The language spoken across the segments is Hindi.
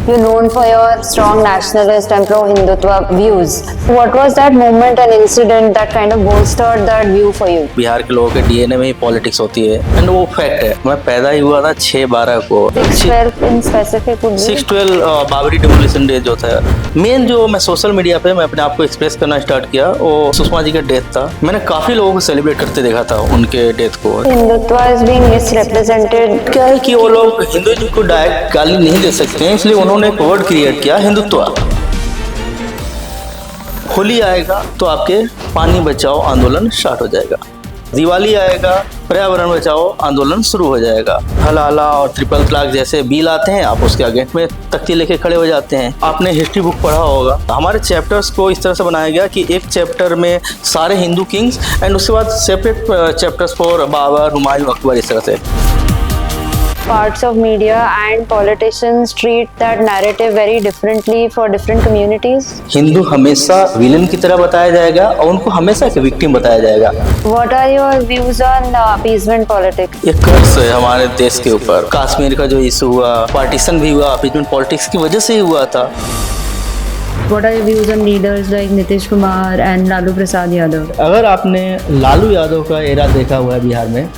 You're known for your strong nationalist and pro-Hindutva views. What was that moment and incident that kind of bolstered that view for you? Bihar के लोगों के डीएनए में ही पॉलिटिक्स होती है एंड वो फैक्ट है। मैं पैदा ही हुआ था 6/12 को। 6/12 in specific would be? 6/12 Babri demolition day जो था। मेन जो मैं सोशल मीडिया पे मैं अपने आप को एक्सप्रेस करना स्टार्ट किया वो सुषमा जी का डेथ था। मैंने काफी लोगों को सेलिब्रेट करते देखा था उनके डेथ को। Hindutva is being misrepresented. क्या है कि वो लोग हिंदुइज्म को डायरेक्ट गाली नहीं दे सकते हैं, इसलिए उन्होंने एक वर्ड क्रिएट किया, हिंदुत्व। होली आएगा तो आपके पानी बचाओ आंदोलन स्टार्ट हो जाएगा। दिवाली आएगा, पर्यावरण बचाओ आंदोलन शुरू हो जाएगा। हलाला और ट्रिपल तलाक जैसे बिल आते हैं, आप उसके आगे में तख्ती लेके खड़े हो जाते हैं। आपने हिस्ट्री बुक पढ़ा होगा, हमारे चैप्टर्स को इस तरह से बनाया गया कि एक चैप्टर में सारे हिंदू किंग्स एंड उसके बाद separate chapters for Babur, Humayun, Akbar, इस तरह से। Parts of media and politicians treat that narrative very differently for different communities. Hindu हमेशा विलन की तरह बताया जाएगा और उनको हमेशा एक विक्टिम बताया जाएगा। What are your views on appeasement politics? ये कर्ज है हमारे देश के ऊपर। कश्मीर का जो इशू हुआ, पार्टीशन भी हुआ, अपीजमेंट पॉलिटिक्स की वजह से ही हुआ था। What are your views on leaders like Nitish Kumar and Lalu Prasad Yadav? अगर आपने लालू यादव का एरा देखा हुआ है बिहार में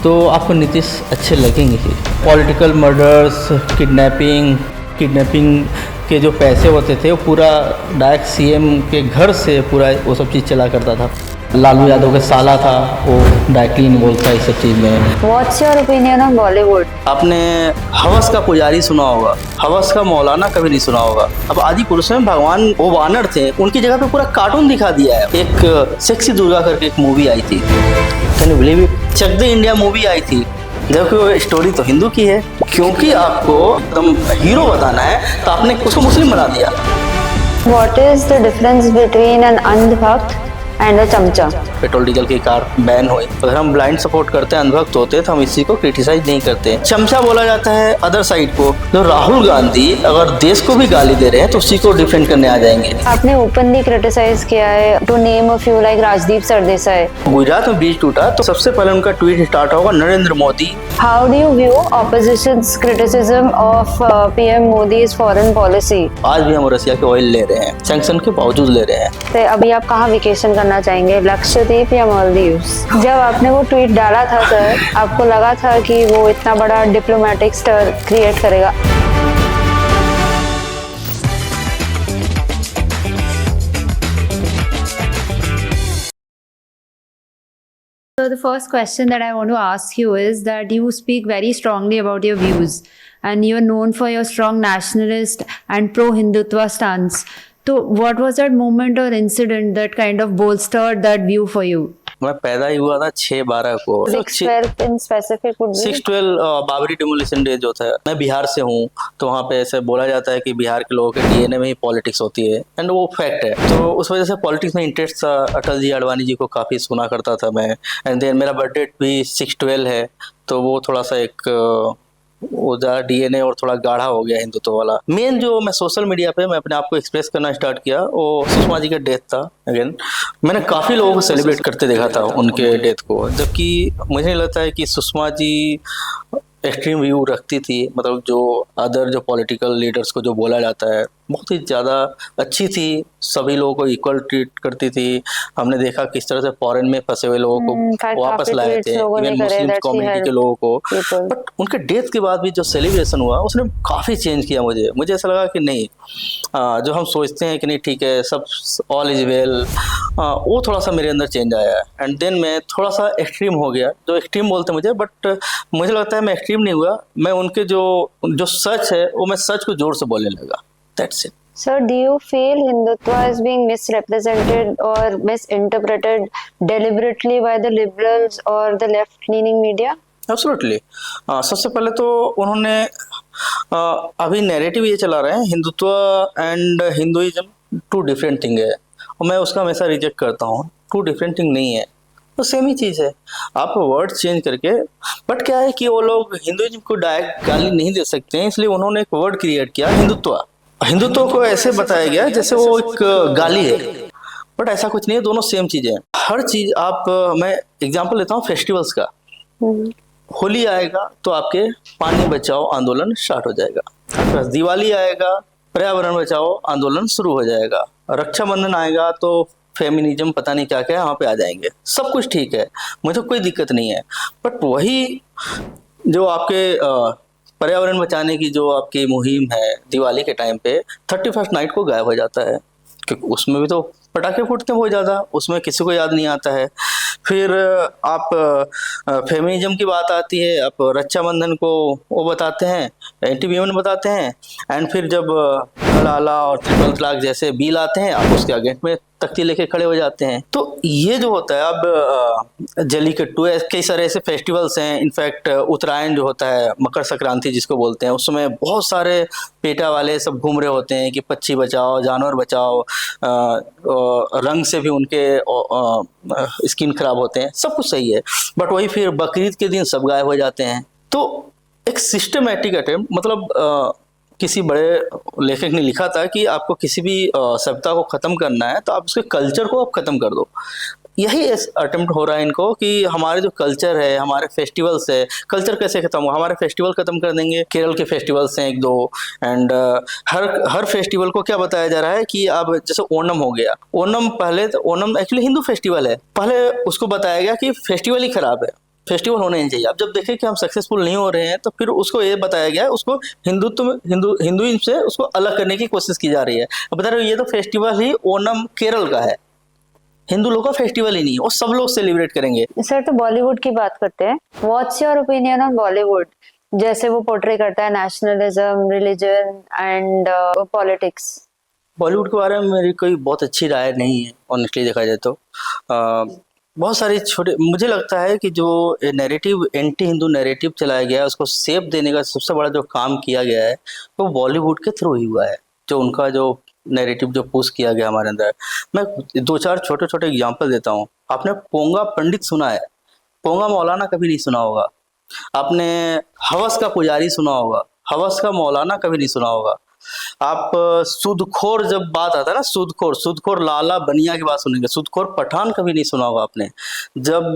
तो आपको नीतीश अच्छे लगेंगे ही। पॉलिटिकल मर्डर्स, किडनैपिंग के जो पैसे होते थे वो पूरा डायरेक्ट सीएम के घर से पूरा वो सब चीज़ चला करता था। लालू यादव का साला था, वो डायरेक्टली इन्वॉल्व था इस सब चीज़ में। What's your opinion on Bollywood? आपने हवस का पुजारी सुना होगा, हवस का मौलाना कभी नहीं सुना होगा। अब आदि पुरुष में भगवान वो वानर थे, उनकी जगह पे पूरा कार्टून दिखा दिया है। एक सेक्सी दुर्गा करके एक मूवी आई थी, can you believe it? Chak De India movie आई थी, जबकि वो स्टोरी तो हिंदू की है। क्योंकि आपको एकदम हीरो बताना है तो आपने उसको मुस्लिम बना दिया। What is the difference between an अंधभक्त and a चमचा? पेट्रोल डीजल की कार बैन हुई, अगर हम ब्लाइंड सपोर्ट करते हैं, अंधभक्त होते हैं तो हम इसी को क्रिटिसाइज नहीं करते। चमचा बोला जाता है अदर साइड को। तो राहुल गांधी अगर देश को भी गाली दे रहे हैं तो उसी को डिफेंड करने आ जाएंगे। आपने ओपनली क्रिटिसाइज किया है, to name a few like Rajdeep Sardesai. Gujarat में ब्रिज टूटा तो सबसे पहले उनका ट्वीट स्टार्ट होगा Narendra Modi. How do you view opposition's criticism of PM Modi's foreign policy? आज भी हम रसिया के ऑयल ले रहे हैं, सैंक्शन के बावजूद ले रहे हैं। तो अभी आप कहाँ वेकेशन करना चाहेंगे, लक्षद्वीप या मालदीव्स? जब आपने वो ट्वीट डाला था सर, आपको लगा था कि वो इतना बड़ा डिप्लोमेटिक स्टर क्रिएट करेगा? So the first question that I want to ask you is that you speak very strongly about your views and you're known for your strong nationalist and pro-Hindutva stance. So what was that moment or incident that kind of bolstered that view for you? मैं पैदा ही हुआ था 6/12 को। 6/12 in specific would be? 6/12 Babri demolition day जो था। मैं बिहार से हूँ तो वहाँ पे ऐसे बोला जाता है कि बिहार के लोगों के डीएनए में ही पॉलिटिक्स होती है एंड वो फैक्ट है। तो उस वजह से पॉलिटिक्स में इंटरेस्ट था। अटल जी, अडवाणी जी को काफ़ी सुना करता था मैं। एंड देन मेरा बर्थडे भी 6/12 है, तो वो थोड़ा सा एक वो ज़्यादा डीएनए और थोड़ा गाढ़ा हो गया हिंदुत्व वाला। मेन जो मैं सोशल मीडिया पे मैं अपने आप को एक्सप्रेस करना स्टार्ट किया वो सुषमा जी का डेथ था। अगेन मैंने काफ़ी लोगों को सेलिब्रेट करते देखा था उनके डेथ को, जबकि मुझे नहीं लगता है कि सुषमा जी एक्सट्रीम व्यू रखती थी। मतलब जो अदर जो पॉलिटिकल लीडर्स को जो बोला जाता है, बहुत ही ज़्यादा अच्छी थी, सभी लोगों को इक्वल ट्रीट करती थी। हमने देखा किस तरह से फॉरेन में फंसे हुए लोगों को वापस लाए थे, इवन मुस्लिम कम्युनिटी के लोगों को। बट उनके डेथ के बाद भी जो सेलिब्रेशन हुआ उसने काफ़ी चेंज किया मुझे ऐसा लगा कि नहीं, जो हम सोचते हैं कि नहीं ठीक है, सब ऑल इज वेल, वो थोड़ा सा मेरे अंदर चेंज आया। एंड देन मैं थोड़ा सा एक्सट्रीम हो गया, जो एक्सट्रीम बोलते मुझे, बट मुझे लगता है मैं एक्सट्रीम नहीं हुआ। मैं उनके जो सच है वो मैं सच को जोर से बोलने लगा। That's it. Sir, do you feel Hindutva is being misrepresented or misinterpreted deliberately by the liberals or the left-leaning media? Absolutely. सबसे पहले तो उन्होंने अभी नैरेटिव ये चला रहे हैं Hindutva and Hinduism two different thing है, और मैं उसका हमेशा रिजेक्ट करता हूँ। टू डिफरेंट थिंग नहीं है, तो सेम ही चीज़ है। आप वर्ड चेंज करके, बट क्या है कि वो लोग हिंदुइज्म को डायरेक्ट गाली नहीं दे सकते हैं, इसलिए उन्होंने एक वर्ड क्रिएट किया, हिंदुत्व। हिंदुत्व को ऐसे बताया गया जैसे वो एक गाली है, बट ऐसा कुछ नहीं है, दोनों सेम चीज़ें हैं। हर चीज़ मैं एग्जांपल लेता हूँ फेस्टिवल्स का। होली आएगा तो आपके पानी बचाओ आंदोलन स्टार्ट हो जाएगा। आपके पास दिवाली आएगा, पर्यावरण बचाओ आंदोलन शुरू हो जाएगा। रक्षाबंधन आएगा तो फेमिनिज्म पता नहीं क्या क्या वहां पे आ जाएंगे। सब कुछ ठीक है, मुझे कोई दिक्कत नहीं है। बट वही जो आपके पर्यावरण बचाने की जो आपकी मुहिम है दिवाली के टाइम पे 31st नाइट को गायब हो जाता है, क्योंकि उसमें भी तो पटाखे फूटते हैं बहुत ज़्यादा, उसमें किसी को याद नहीं आता है। फिर आप फेमिनिज्म की बात आती है, आप रक्षाबंधन को वो बताते हैं, एंटी वीमेन बताते हैं, एंड फिर जब हलाला और ट्रिपल तलाक जैसे बिल आते हैं आप उसके अगेंस्ट में तख्ती लेके खड़े हो जाते हैं। तो ये जो होता है, अब जल्लीकट्टू कई सारे ऐसे फेस्टिवल्स हैं। इनफैक्ट उत्तरायण जो होता है, मकर संक्रांति जिसको बोलते हैं, उस समय बहुत सारे पेटा वाले सब घूम रहे होते हैं कि पक्षी बचाओ, जानवर बचाओ, रंग से भी उनके स्किन खराब होते हैं, सब कुछ सही है। बट वही फिर बकरीद के दिन सब गायब हो जाते हैं। तो एक सिस्टमेटिक अटेम्प्ट, मतलब किसी बड़े लेखक ने लिखा था कि आपको किसी भी सभ्यता को खत्म करना है तो आप उसके कल्चर को आप खत्म कर दो। यही अटेम्प्ट हो रहा है इनको कि हमारे जो कल्चर है, हमारे फेस्टिवल्स है, कल्चर कैसे खत्म हो, हमारे फेस्टिवल खत्म कर देंगे। केरल के फेस्टिवल्स हैं एक दो, एंड हर फेस्टिवल को क्या बताया जा रहा है कि अब जैसे ओणम हो गया, ओणम पहले तो ओणम एक्चुअली हिंदू फेस्टिवल है, पहले उसको बताया गया कि फेस्टिवल ही खराब है, फेस्टिवल होने नहीं चाहिए। अब जब देखें कि हम सक्सेसफुल नहीं हो रहे हैं तो फिर उसको ये बताया गया है, उसको हिंदुत्व में हिंदुइज्म से उसको अलग करने की कोशिश की जा रही है। अब बता रहे हो ये तो फेस्टिवल ही ओणम केरल का है, हिंदू लोग का फेस्टिवल ही नहीं है, वो सब लोग सेलिब्रेट करेंगे। सर, तो बॉलीवुड की बात करते हैं। What's your opinion on Bollywood, जैसे वो पोर्ट्रे करता है nationalism, religion and politics? Bollywood के बारे में मेरी कोई बहुत अच्छी राय नहीं है, ऑनेस्टली देखा जाए तो। बहुत सारी छोटे, मुझे लगता है कि जो नैरेटिव, एंटी हिंदू नैरेटिव चलाया गया है, उसको सेप देने का सबसे बड़ा जो काम किया गया है वो बॉलीवुड के थ्रू ही हुआ है। जो उनका जो नैरेटिव जो पुश किया गया हमारे अंदर, मैं दो चार छोटे छोटे एग्जांपल देता हूँ। आपने पोंगा पंडित सुना है? पोंगा मौलाना कभी नहीं सुना होगा। आपने हवस का पुजारी सुना होगा, हवस का मौलाना कभी नहीं सुना होगा। आप सूदखोर, जब बात आता है ना, सूदखोर लाला बनिया की बात सुनेंगे। सूदखोर पठान कभी नहीं सुना होगा आपने। जब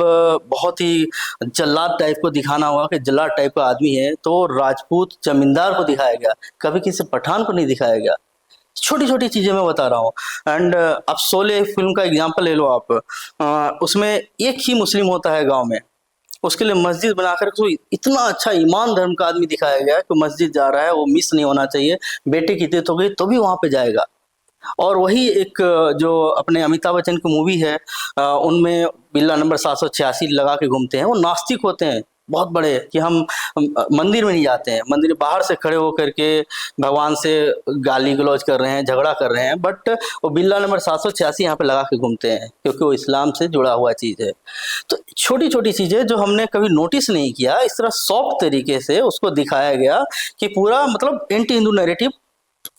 बहुत ही जल्लाद टाइप को दिखाना होगा कि जल्लाद टाइप का आदमी है, तो राजपूत जमींदार को दिखाया गया, कभी किसी पठान को नहीं दिखाया गया। छोटी छोटी चीजें मैं बता रहा हूँ। एंड आप शोले फिल्म का एग्जाम्पल ले लो आप, उसमें एक ही मुस्लिम होता है गाँव में, उसके लिए मस्जिद बनाकर उसको इतना अच्छा ईमान धर्म का आदमी दिखाया गया कि मस्जिद जा रहा है, वो मिस नहीं होना चाहिए, बेटे की डेथ हो गई तो भी वहां पे जाएगा। और वही एक जो अपने अमिताभ बच्चन की मूवी है, उनमें बिल्ला नंबर 786 लगा के घूमते हैं, वो नास्तिक होते हैं बहुत बड़े, कि हम मंदिर में नहीं जाते हैं, मंदिर बाहर से खड़े होकर के भगवान से गाली गलौज कर रहे हैं, झगड़ा कर रहे हैं, बट वो बिल्ला नंबर 786 यहाँ पे लगा के घूमते हैं, क्योंकि वो इस्लाम से जुड़ा हुआ चीज़ है। तो छोटी छोटी चीज़ें जो हमने कभी नोटिस नहीं किया, इस तरह सॉफ्ट तरीके से उसको दिखाया गया कि पूरा मतलब एंटी हिंदू नैरेटिव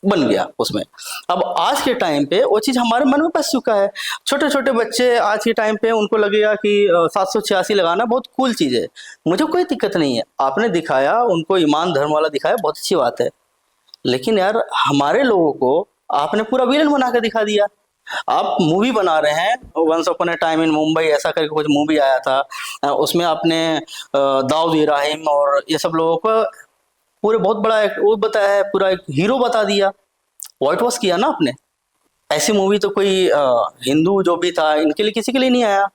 बन गया उसमें। अब आज के टाइम पे वो चीज़ हमारे मन में बस चुका है। छोटे छोटे बच्चे आज के टाइम पे उनको लगेगा कि 786 लगाना बहुत कूल चीज़ है। मुझे कोई दिक्कत नहीं है, आपने दिखाया, उनको ईमान धर्म वाला दिखाया, बहुत अच्छी बात है। लेकिन यार हमारे लोगों को आपने पूरा विलन बना के दिखा दिया। आप मूवी बना रहे हैं, once upon a time in Mumbai ऐसा करके कुछ मूवी आया था, उसमें आपने दाऊद इब्राहिम और ये सब लोगों को पूरे बहुत बड़ा वो बताया है, पूरा एक हीरो बता दिया, व्हाइट वॉश किया ना आपने। ऐसी मूवी तो कोई हिंदू जो भी था इनके लिए, किसी के लिए नहीं आया।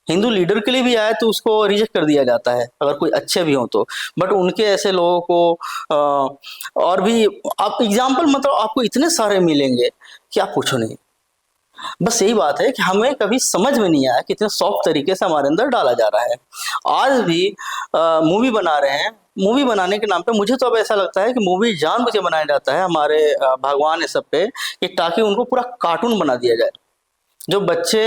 हिंदू लीडर के लिए भी आया तो उसको रिजेक्ट कर दिया जाता है, अगर कोई अच्छे भी हो तो। बट उनके ऐसे लोगों को और भी आप एग्जाम्पल मतलब आपको इतने सारे मिलेंगे कि आप पूछो नहीं। बस यही बात है कि हमें कभी समझ में नहीं आया कि इतने सॉफ्ट तरीके से हमारे अंदर डाला जा रहा है। आज भी मूवी बना रहे हैं, मूवी बनाने के नाम पे मुझे तो अब ऐसा लगता है कि मूवी जानबूझ के बनाया जाता है हमारे भगवान ये सब पे, कि ताकि उनको पूरा कार्टून बना दिया जाए। जो बच्चे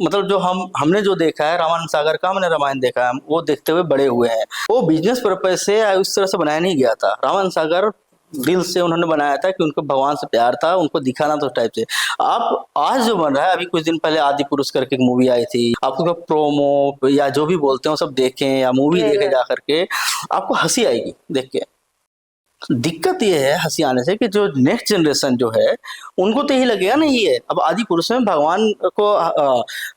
मतलब जो हमने जो देखा है, रामानंद सागर का हमने रामायण देखा है, वो देखते हुए बड़े हुए हैं। वो बिजनेस पर्पज से उस तरह से बनाया नहीं गया था। रामानंद सागर दिल से उन्होंने बनाया था कि उनको भगवान से प्यार था, उनको दिखाना तो उस टाइप से। आप आज जो बन रहा है, अभी कुछ दिन पहले आदि पुरुष करके एक मूवी आई थी, आपको प्रोमो या जो भी बोलते हैं वो सब देखें या मूवी देखे जा करके, आपको हंसी आएगी देख के। दिक्कत ये है हंसी आने से कि जो नेक्स्ट जनरेशन जो है उनको तो यही लगेगा ना, ये है। अब आदि पुरुष में भगवान को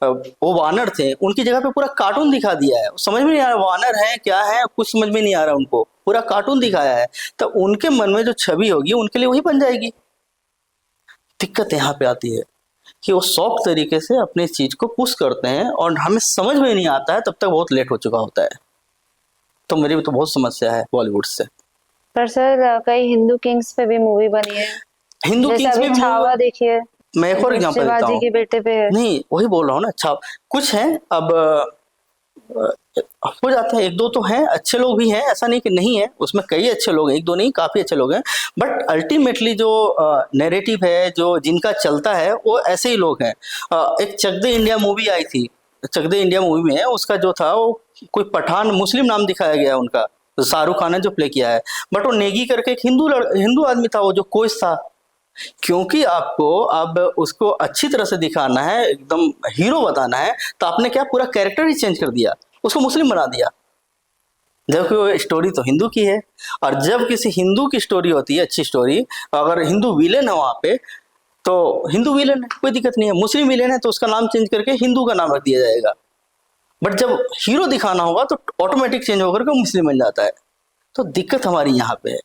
वो वानर थे, उनकी जगह पे पूरा कार्टून दिखा दिया है, समझ में नहीं आ रहा वानर है क्या है, कुछ समझ में नहीं आ रहा उनको। पूरा कार्टून दिखाया है, तो उनके मन में जो छवि होगी उनके लिए वही बन जाएगी। दिक्कत यहाँ पे आती है कि वो शौक तरीके से अपनी चीज को पुश करते हैं और हमें समझ में नहीं आता है, तब तक बहुत लेट हो चुका होता है। तो मेरी भी तो बहुत समस्या है बॉलीवुड से। पर सर कई हिंदू किंग्स पे भी मूवी बनी है, हिंदू जैसे किंग्स अभी में छावा देखिए, मैं एक और एग्जांपल देता शिवाजी हूँ। के बेटे पे है। नहीं, वही बोल रहा हूँ ना। अच्छा, कुछ है अब हो जाते हैं, एक दो तो हैं, अच्छे लोग भी हैं, ऐसा नहीं कि नहीं है, उसमें कई अच्छे लोग हैं, एक दो नहीं काफी अच्छे लोग हैं। बट अल्टीमेटली जो नैरेटिव है, जो जिनका चलता है, वो ऐसे ही लोग हैं। एक चक दे इंडिया मूवी आई थी, चक दे इंडिया मूवी में उसका जो था वो कोई पठान मुस्लिम नाम दिखाया गया है उनका, तो शाहरुख खान ने जो प्ले किया है, बट वो नेगी करके एक हिंदू आदमी था, वो जो कोच था। क्योंकि आपको अब उसको अच्छी तरह से दिखाना है, एकदम हीरो बताना है, तो आपने क्या पूरा कैरेक्टर ही चेंज कर दिया, उसको मुस्लिम बना दिया, जबकि वो स्टोरी तो हिंदू की है। और जब किसी हिंदू की स्टोरी होती है, अच्छी स्टोरी, अगर हिंदू विलेन है वहां पे, तो हिंदू विलेन है, कोई दिक्कत नहीं है। मुस्लिम विलेन है तो उसका नाम चेंज करके हिंदू का नाम रख दिया जाएगा। बट जब हीरो दिखाना होगा तो ऑटोमेटिक चेंज होकर के मुस्लिम बन जाता है। तो दिक्कत हमारी यहाँ पे है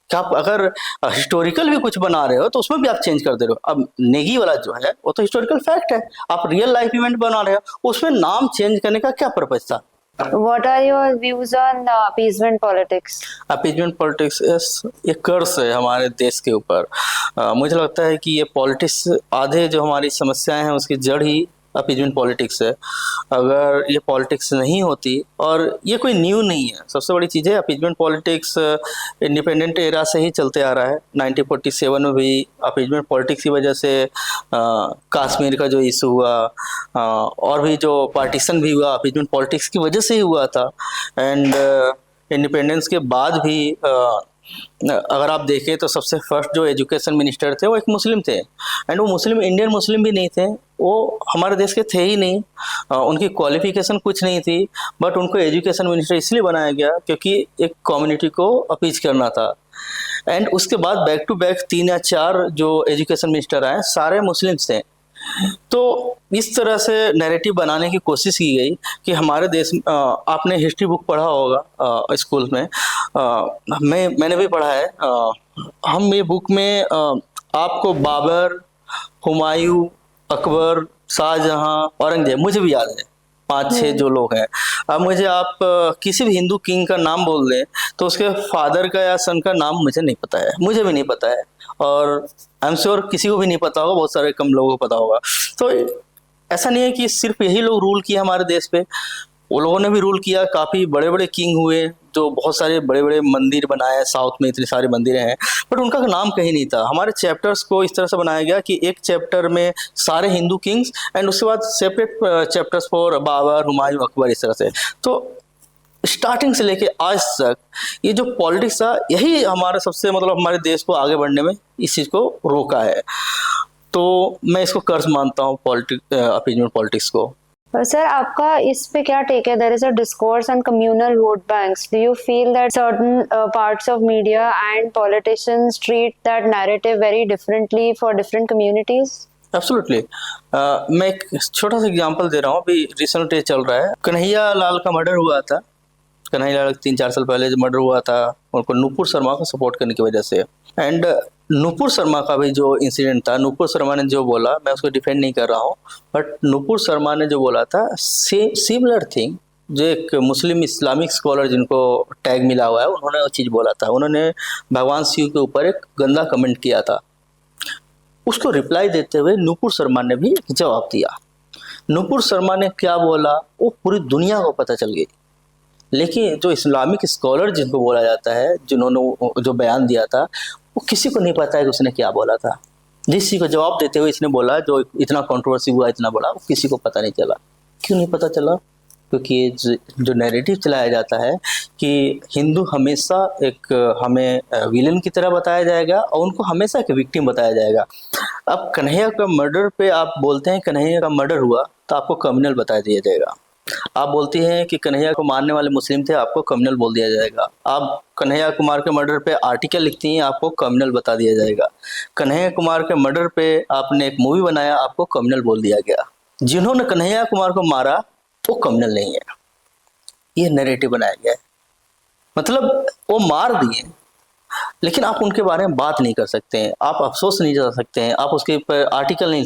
कि आप अगर हिस्टोरिकल भी कुछ बना रहे हो तो उसमें भी आप चेंज कर दे रहे हो। अब नेगी वाला जो है वो तो हिस्टोरिकल फैक्ट है, आप रियल लाइफ इवेंट बना रहे हो, उसमें नाम चेंज करने का क्या पर्पज था? What are your views on appeasement politics? Appeasement politics ये कर्स है हमारे देश के ऊपर। मुझे लगता है कि ये पॉलिटिक्स, आधे जो हमारी समस्याएं हैं उसकी जड़ ही अपीजमेंट पॉलिटिक्स है। अगर ये पॉलिटिक्स नहीं होती, और ये कोई न्यू नहीं है, सबसे बड़ी चीज़ है अपीजमेंट पॉलिटिक्स इंडिपेंडेंट एरा से ही चलते आ रहा है। 1947 में भी अपीजमेंट पॉलिटिक्स की वजह से कश्मीर का जो इशू हुआ, और भी जो पार्टीशन भी हुआ, अपीजमेंट पॉलिटिक्स की वजह से ही हुआ था। एंड इंडिपेंडेंस के बाद भी अगर आप देखें तो सबसे फर्स्ट जो एजुकेशन मिनिस्टर थे वो एक मुस्लिम थे। एंड वो मुस्लिम इंडियन मुस्लिम भी नहीं थे, वो हमारे देश के थे ही नहीं, उनकी क्वालिफिकेशन कुछ नहीं थी, बट उनको एजुकेशन मिनिस्टर इसलिए बनाया गया क्योंकि एक कम्युनिटी को अपीज करना था। एंड उसके बाद बैक टू बैक 3 या 4 जो एजुकेशन मिनिस्टर आए सारे मुस्लिम्स थे। तो इस तरह से नैरेटिव बनाने की कोशिश की गई कि हमारे देश आपने हिस्ट्री बुक पढ़ा होगा स्कूल में, मैंने भी पढ़ा है। हम ये बुक में आपको बाबर, हुमायूं, अकबर, शाहजहां, औरंगजेब, मुझे भी याद है 5-6 जो लोग हैं। अब मुझे आप किसी भी हिंदू किंग का नाम बोल दें तो उसके फादर का या सन का नाम मुझे नहीं पता है, मुझे भी नहीं पता है, और आई एम श्योर किसी को भी नहीं पता होगा, बहुत सारे कम लोगों को पता होगा। तो ऐसा नहीं है कि सिर्फ यही लोग रूल किए हमारे देश पे, वो लोगों ने भी रूल किया। काफ़ी बड़े बड़े किंग हुए जो बहुत सारे बड़े बड़े मंदिर बनाए, साउथ में इतने सारे मंदिर हैं, बट उनका नाम कहीं नहीं था। हमारे चैप्टर्स को इस तरह से बनाया गया कि एक चैप्टर में सारे हिंदू किंग्स, एंड उसके बाद separate chapters for Babur, Humayun, Akbar, इस तरह से। तो स्टार्टिंग से लेके आज तक ये जो पॉलिटिक्स था, यही हमारे सबसे मतलब हमारे देश को आगे बढ़ने में इस चीज़ को रोका है। तो मैं इसको कर्ज मानता हूँ अपीजमेंट पॉलिटिक्स को। सर आपका इस पे क्या टेक है? There is a discourse on communal vote banks. Do you feel that certain parts of media and politicians treat that narrative very differently for different communities? Absolutely. मैं एक छोटा सा एग्जांपल दे रहा हूँ। अभी रिसेंट डे चल रहा है, कन्हैया लाल का मर्डर हुआ था। कन्हैया लाल 3-4 साल पहले जो मर्डर हुआ था, उनको नूपुर शर्मा को सपोर्ट करने की वजह से। एंड नूपुर शर्मा का भी जो इंसिडेंट था, नूपुर शर्मा ने जो बोला, मैं उसको डिफेंड नहीं कर रहा हूँ, बट नूपुर शर्मा ने जो बोला था सिमिलर थिंग, जो एक मुस्लिम इस्लामिक स्कॉलर जिनको टैग मिला हुआ है, उन्होंने वो चीज़ बोला था। उन्होंने भगवान शिव के ऊपर एक गंदा कमेंट किया था, उसको रिप्लाई देते हुए नूपुर शर्मा ने भी जवाब दिया। नूपुर शर्मा ने क्या बोला वो पूरी दुनिया को पता चल गई, लेकिन जो इस्लामिक स्कॉलर जिनको बोला जाता है, जिन्होंने जो बयान दिया था, वो किसी को नहीं पता है कि उसने क्या बोला था। जिस चीज़ को जवाब देते हुए इसने बोला, जो इतना कंट्रोवर्सी हुआ, इतना बड़ा, वो किसी को पता नहीं चला। क्यों नहीं पता चला? क्योंकि ये जो नैरेटिव चलाया जाता है कि हिंदू हमेशा एक हमें विलन की तरह बताया जाएगा और उनको हमेशा एक विक्टिम बताया जाएगा। अब कन्हैया का मर्डर पे आप बोलते हैं कन्हैया का मर्डर हुआ तो आपको कम्युनल बता दिया जाएगा। आप बोलती हैं कि कन्हैया को मारने वाले मुस्लिम थे, आपको कम्युनल बोल दिया जाएगा। आप कन्हैया कुमार के मर्डर पे आर्टिकल लिखती हैं, आपको कम्युनल बता दिया जाएगा। कन्हैया कुमार के मर्डर पे आपने एक मूवी बनाया, आपको कम्युनल बोल दिया गया। जिन्होंने कन्हैया कुमार को मारा वो कम्युनल नहीं है, ये नैरेटिव बनाया गया है। मतलब वो मार दिए, लेकिन आप उनके बारे में बात नहीं कर सकते हैं, आप अफसोस नहीं जता सकते हैं, आप उसके ऊपर आर्टिकल नहीं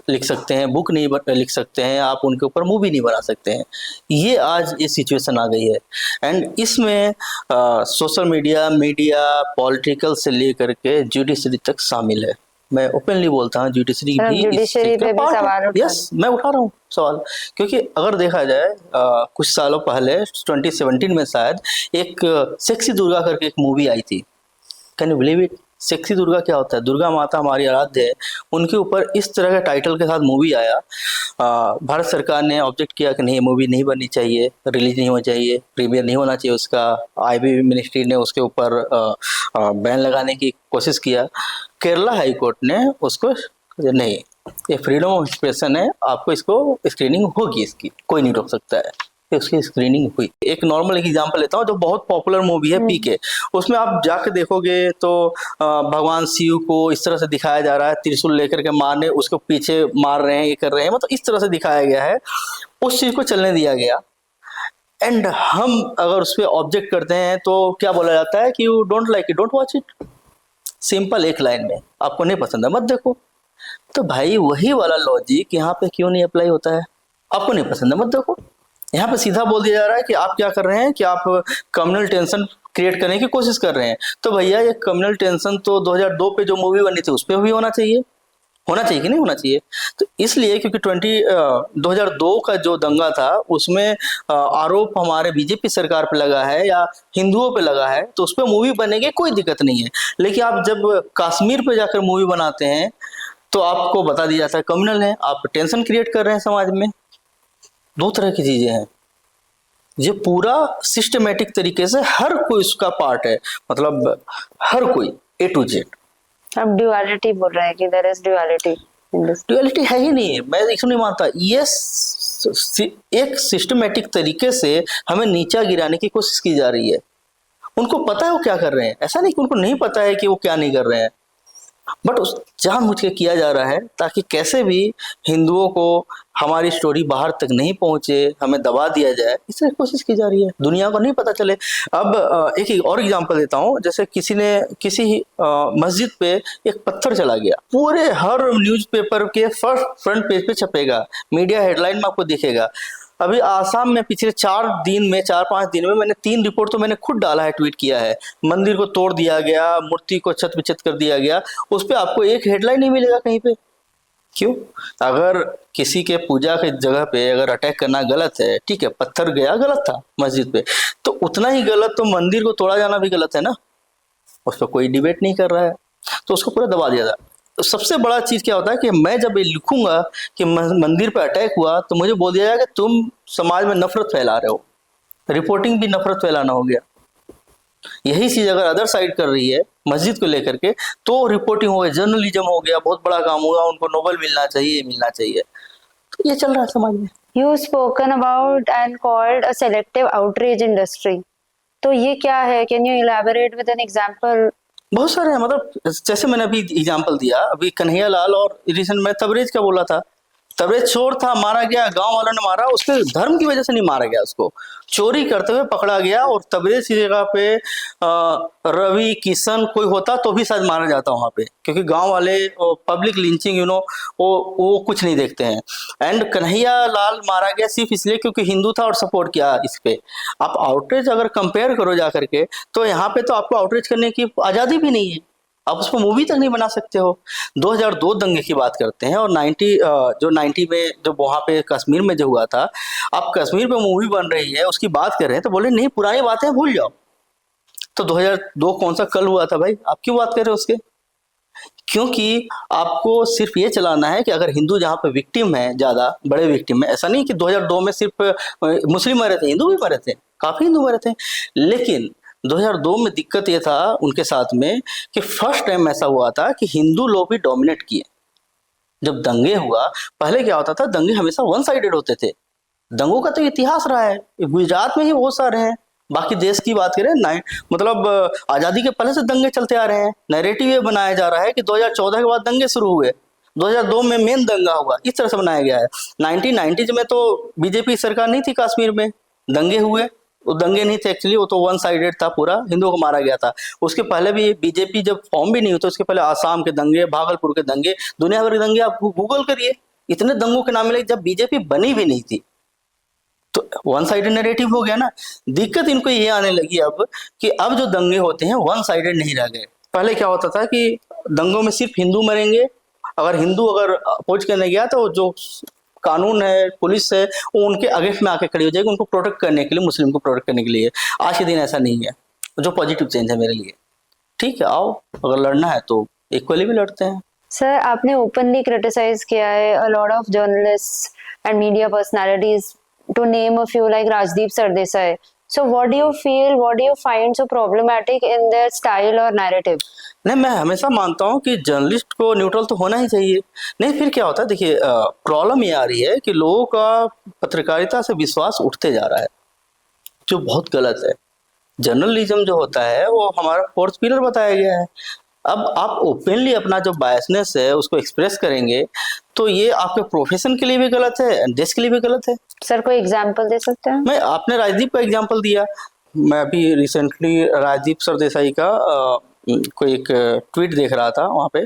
लिख सकते हैं, बुक नहीं लिख सकते हैं, आप उनके ऊपर मूवी नहीं बना सकते हैं। ये आज ये सिचुएशन आ गई है। एंड इसमें सोशल मीडिया, मीडिया, पॉलिटिकल से लेकर के जुडिशरी तक शामिल है। मैं ओपनली बोलता हूँ जुडिशरी भी इस जुडिशरी चीज का पे भी पार्ट सवाल है। उठा यस, मैं उठा रहा हूँ सवाल, क्योंकि अगर देखा जाए कुछ सालों पहले 2017 में शायद एक सेक्सी दुर्गा करके एक मूवी आई थी। Can you believe it? Sexy Durga क्या होता है? दुर्गा माता हमारी आराध्य है, उनके ऊपर इस तरह के टाइटल के साथ मूवी आया। भारत सरकार ने ऑब्जेक्ट किया कि नहीं, मूवी नहीं बननी चाहिए, रिलीज नहीं होना चाहिए, प्रीमियर नहीं होना चाहिए उसका। आईबी मिनिस्ट्री ने उसके ऊपर बैन लगाने की कोशिश किया। केरला हाई कोर्ट ने उसको नहीं, ये फ्रीडम ऑफ एक्सप्रेशन है, आपको इसको स्क्रीनिंग होगी, इसकी कोई नहीं रोक सकता है। फिर उसकी स्क्रीनिंग हुई। एक नॉर्मल एक एग्जांपल लेता हूँ, जो बहुत पॉपुलर मूवी है पीके, उसमें आप जाके देखोगे तो भगवान शिव को इस तरह से दिखाया जा रहा है, त्रिशूल लेकर के मारने, उसको पीछे मार रहे हैं, ये कर रहे हैं, मतलब इस तरह से दिखाया गया है, उस चीज को चलने दिया गया। एंड हम अगर उस पर ऑब्जेक्ट करते हैं तो क्या बोला जाता है कि you don't like it, don't watch it. Simple एक लाइन में, आपको नहीं पसंद है मत देखो। तो भाई वही वाला लॉजिक यहाँ पे क्यों नहीं अप्लाई होता है? आपको नहीं पसंद है मत देखो। यहाँ पे सीधा बोल दिया जा रहा है कि आप क्या कर रहे हैं कि आप कम्युनल टेंशन क्रिएट करने की कोशिश कर रहे हैं। तो भैया ये कम्युनल टेंशन तो 2002 पे जो मूवी बनी थी उस पर भी होना चाहिए कि नहीं होना चाहिए? तो इसलिए क्योंकि 2002 का जो दंगा था उसमें आरोप हमारे बीजेपी सरकार पे लगा है या हिंदुओं पे लगा है, तो उस पर मूवी बनेगी, कोई दिक्कत नहीं है। लेकिन आप जब कश्मीर पे जाकर मूवी बनाते हैं तो आपको बता दिया जाता है कम्युनल है, आप टेंशन क्रिएट कर रहे हैं समाज में। दो तरह की चीजें हैं। ये पूरा सिस्टमेटिक तरीके से हर कोई इसका पार्ट है, मतलब हर कोई ए टू जेड। अब ड्युअलिटी बोल रहे हैं कि there is duality in this. Duality है ही नहीं, मैं इसको नहीं मानता। ये एक सिस्टमेटिक तरीके से हमें नीचा गिराने की कोशिश की जा रही है। उनको पता है वो क्या कर रहे हैं, ऐसा नहीं कि उनको नहीं पता है कि वो क्या नहीं कर रहे हैं, बट उस जानबूझ के किया जा रहा है ताकि कैसे भी हिंदुओं को हमारी स्टोरी बाहर तक नहीं पहुंचे, हमें दबा दिया जाए, इस तरह की कोशिश की जा रही है, दुनिया को नहीं पता चले। अब एक और एग्जांपल देता हूं, जैसे किसी ने किसी मस्जिद पे एक पत्थर चला गया, पूरे हर न्यूज़पेपर के फर्स्ट फ्रंट पेज पे छपेगा, मीडिया हेडलाइन में आपको दिखेगा। अभी आसाम में पिछले 4-5 दिन में मैंने 3 रिपोर्ट तो मैंने खुद डाला है, ट्वीट किया है। मंदिर को तोड़ दिया गया, मूर्ति को छत विछत कर दिया गया, उस पर आपको एक हेडलाइन नहीं मिलेगा कहीं पे। क्यों? अगर किसी के पूजा के जगह पे अगर अटैक करना गलत है, ठीक है, पत्थर गया गलत था मस्जिद पे, तो उतना ही गलत तो मंदिर को तोड़ा जाना भी गलत है ना। उस पर कोई डिबेट नहीं कर रहा है, तो उसको पूरा दबा दिया जाता है। तो सबसे बड़ा चीज क्या होता है कि मैं जब ये लिखूंगा कि मंदिर पे अटैक हुआ, तो मुझे बोल दिया जाएगा तुम समाज में नफरत फैला रहे हो। रिपोर्टिंग भी नफरत फैलाना हो गया। यही चीज अगर अदर साइड कर रही है मस्जिद को लेकर के, तो रिपोर्टिंग हो गया, जर्नलिज्म हो गया, बहुत बड़ा काम होगा, उनको नोबेल मिलना चाहिए। तो ये चल रहा है समाज में। You spoken about and called a selective outrage industry. तो ये क्या है? Can you elaborate with an example? बहुत सारे हैं, मतलब जैसे मैंने अभी एग्जांपल दिया, अभी कन्हैया लाल और रिसेंट में तबरेज का बोला था। तबरेज चोर था, मारा गया, गांव वालों ने मारा, उसके धर्म की वजह से नहीं मारा गया, उसको चोरी करते हुए पकड़ा गया। और तबरेज की जगह पे रवि किशन कोई होता तो भी शायद मारा जाता वहां पे, क्योंकि गांव वाले पब्लिक लिंचिंग वो कुछ नहीं देखते हैं। एंड कन्हैया लाल मारा गया सिर्फ इसलिए क्योंकि हिंदू था और सपोर्ट किया इस पे। आप आउटरीच अगर कंपेयर करो जा करके, तो यहाँ पे तो आपको आउटरीच करने की आजादी भी नहीं है, आप उस पर मूवी तक नहीं बना सकते हो। 2002 दंगे की बात करते हैं, और 90 में जो वहाँ पे कश्मीर में जो हुआ था, आप कश्मीर पे मूवी बन रही है उसकी बात कर रहे हैं, तो बोले नहीं पुरानी बातें भूल जाओ। तो 2002 कौन सा कल हुआ था भाई, आप क्यों बात कर रहे हो उसके? क्योंकि आपको सिर्फ ये चलाना है कि अगर हिंदू जहाँ पे विक्टिम है, ज्यादा बड़े विक्टिम है, ऐसा नहीं कि 2002 में सिर्फ मुस्लिम मरे थे, हिंदू भी मरे थे, काफी हिंदू मरे थे। लेकिन 2002 में दिक्कत ये था उनके साथ में कि फर्स्ट टाइम ऐसा हुआ था कि हिंदू लोग भी डोमिनेट किए। जब दंगे हुआ, पहले क्या होता था, दंगे हमेशा वन साइडेड होते थे। दंगों का तो इतिहास रहा है, गुजरात में ही बहुत सारे हैं। बाकी देश की बात करें ना, मतलब आजादी के पहले से दंगे चलते आ रहे हैं। नैरेटिव ये बनाया जा रहा है कि 2014 के बाद दंगे शुरू हुए, 2002 में मेन दंगा हुआ, इस तरह से बनाया गया है। 1990s में तो बीजेपी सरकार नहीं थी, कश्मीर में दंगे हुए, वो दंगे नहीं थे एक्चुअली, वो तो वन साइडेड था, पूरा हिंदुओं को मारा गया था। उसके पहले भी बीजेपी जब फॉर्म भी नहीं हुई तो उसके पहले आसाम के दंगे, भागलपुर के दंगे, दुनिया भर के दंगे आप गूगल करिए, इतने दंगों के नाम मिले जब बीजेपी बनी भी नहीं थी। तो वन साइडेड नैरेटिव हो गया ना। दिक्कत इनको ये आने लगी अब कि अब जो दंगे होते हैं वन साइडेड नहीं रह गए। पहले क्या होता था कि दंगों में सिर्फ हिंदू मरेंगे, अगर हिंदू अगर अपोज करने गया तो जो कानून है, पुलिस है, वो उनके अगेंस्ट में आके खड़ी हो जाएगी, उनको प्रोटेक्ट करने के लिए, मुस्लिम को प्रोटेक्ट करने के लिए। आज के दिन ऐसा नहीं है, जो पॉजिटिव चेंज है मेरे लिए। ठीक है, आओ अगर लड़ना है तो इक्वली भी लड़ते हैं। सर, आपने ओपनली क्रिटिसाइज किया है a lot of journalist and media personalities, to name a few like Rajdeep Sardesai. So what do you feel, what do you find so problematic in their style or narrative? नहीं, मैं हमेशा मानता हूँ कि जर्नलिस्ट को न्यूट्रल तो होना ही चाहिए। नहीं, फिर क्या होता है, देखिए प्रॉब्लम ये आ रही है कि लोगों का पत्रकारिता से विश्वास उठते जा रहा है, जो बहुत गलत है। जर्नलिज्म जो होता है वो हमारा फोर्थ पिलर बताया गया है। अब आप ओपनली अपना जो बायसनेस है उसको एक्सप्रेस करेंगे तो ये आपके प्रोफेशन के लिए भी गलत है, देश के लिए भी गलत है। सर, कोई एग्जांपल दे सकते हैं? मैं आपने राजदीप का एग्जांपल दिया, मैं अभी रिसेंटली राजदीप सरदेसाई का कोई एक ट्वीट देख रहा था। वहाँ पे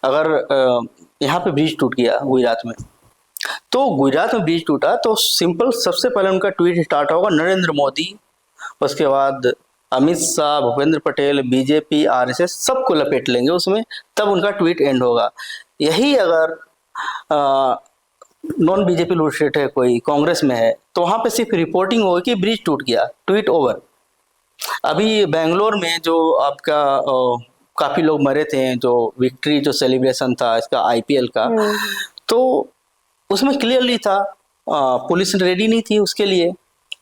अगर यहाँ पे ब्रिज टूट गया गुजरात में, तो गुजरात में ब्रिज टूटा तो सिंपल सबसे पहले उनका ट्वीट स्टार्ट होगा नरेंद्र मोदी, उसके बाद अमित शाह, भूपेंद्र पटेल, बीजेपी, आरएसएस सबको लपेट लेंगे उसमें, तब उनका ट्वीट एंड होगा। यही अगर नॉन बीजेपी लूट स्टेट है, कोई कांग्रेस में है, तो वहां पे सिर्फ रिपोर्टिंग होगी कि ब्रिज टूट गया, ट्वीट ओवर। अभी बेंगलोर में जो आपका काफी लोग मरे थे, जो विक्ट्री जो सेलिब्रेशन था इसका आईपीएल का, तो उसमें क्लियरली था पुलिस रेडी नहीं थी उसके लिए,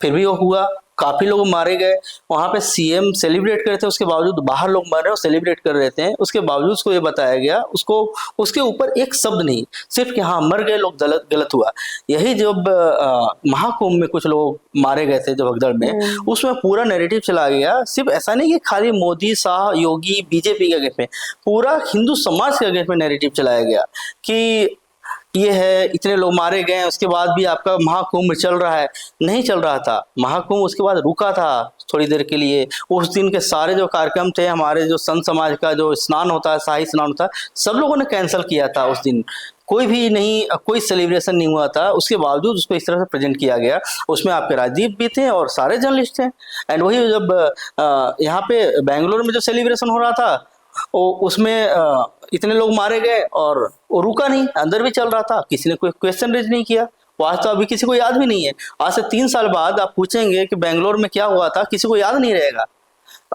फिर भी वो हुआ, काफी लोग मारे गए। वहां पे सीएम सेलिब्रेट कर रहे थे, उसके बावजूद बाहर लोग मर रहे हो सेलिब्रेट कर रहे थे, उसके बावजूद उसको ये बताया गया, उसको उसके ऊपर एक शब्द नहीं, सिर्फ कि हाँ मर गए लोग, गलत हुआ। यही जब महाकुंभ में कुछ लोग मारे गए थे जो भगदड़ में, उसमें पूरा नैरेटिव चला गया। सिर्फ ऐसा नहीं कि खाली मोदी, शाह, योगी, बीजेपी के अगेंस्ट में, पूरा हिंदू समाज के अगेंस्ट में नैरेटिव चलाया गया कि ये है, इतने लोग मारे गए, उसके बाद भी आपका महाकुंभ चल रहा है। नहीं चल रहा था महाकुंभ, उसके बाद रुका था थोड़ी देर के लिए। उस दिन के सारे जो कार्यक्रम थे, हमारे जो संत समाज का जो स्नान होता है, शाही स्नान होता है, सब लोगों ने कैंसिल किया था उस दिन, कोई भी नहीं, कोई सेलिब्रेशन नहीं हुआ था। उसके बावजूद उसको इस तरह से प्रेजेंट किया गया। उसमें आपके राजदीप भी थे और सारे जर्नलिस्ट थे। एंड वही जब यहाँ पे बेंगलोर में जो सेलिब्रेशन हो रहा था, उसमें इतने लोग मारे गए और वो रुका नहीं, अंदर भी चल रहा था, किसी ने कोई क्वेश्चन रेज नहीं किया। वो आज तो अभी किसी को याद भी नहीं है। आज से 3 साल बाद आप पूछेंगे कि बेंगलोर में क्या हुआ था, किसी को याद नहीं रहेगा।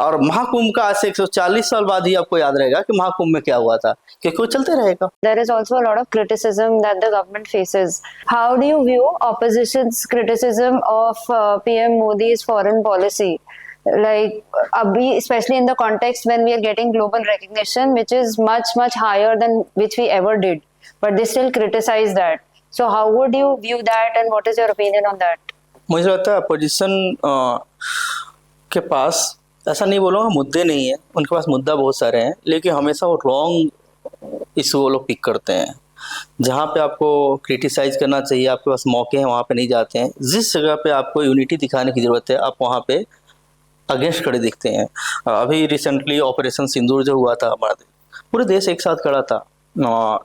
और महाकुंभ का आज से 140 साल बाद ही आपको याद रहेगा कि महाकुंभ में क्या हुआ था, क्योंकि वो चलते रहेगा। There is also a lot of criticism that the government faces. How do you view opposition's criticism of PM Modi's foreign policy? Like abhi, especially in the context when we are getting global recognition, which is much higher than which we ever did, but they still criticize that. So how would you view that, and what is your opinion on that? मुझे लगता है अपोजिशन के पास, ऐसा नहीं बोलूँगा मुद्दे नहीं है, उनके पास मुद्दा बहुत सारे हैं, लेकिन हमेशा वो रॉन्ग इशू वो लोग पिक करते हैं। जहाँ पे आपको क्रिटिसाइज करना चाहिए, आपके पास मौके हैं, वहाँ पे नहीं जाते हैं। जिस जगह पे आपको यूनिटी दिखाने की ज़रूरत है, आप वहाँ पे अगेंस्ट खड़े दिखते हैं। अभी रिसेंटली ऑपरेशन सिंदूर जो हुआ था, हमारा पूरे देश एक साथ खड़ा था।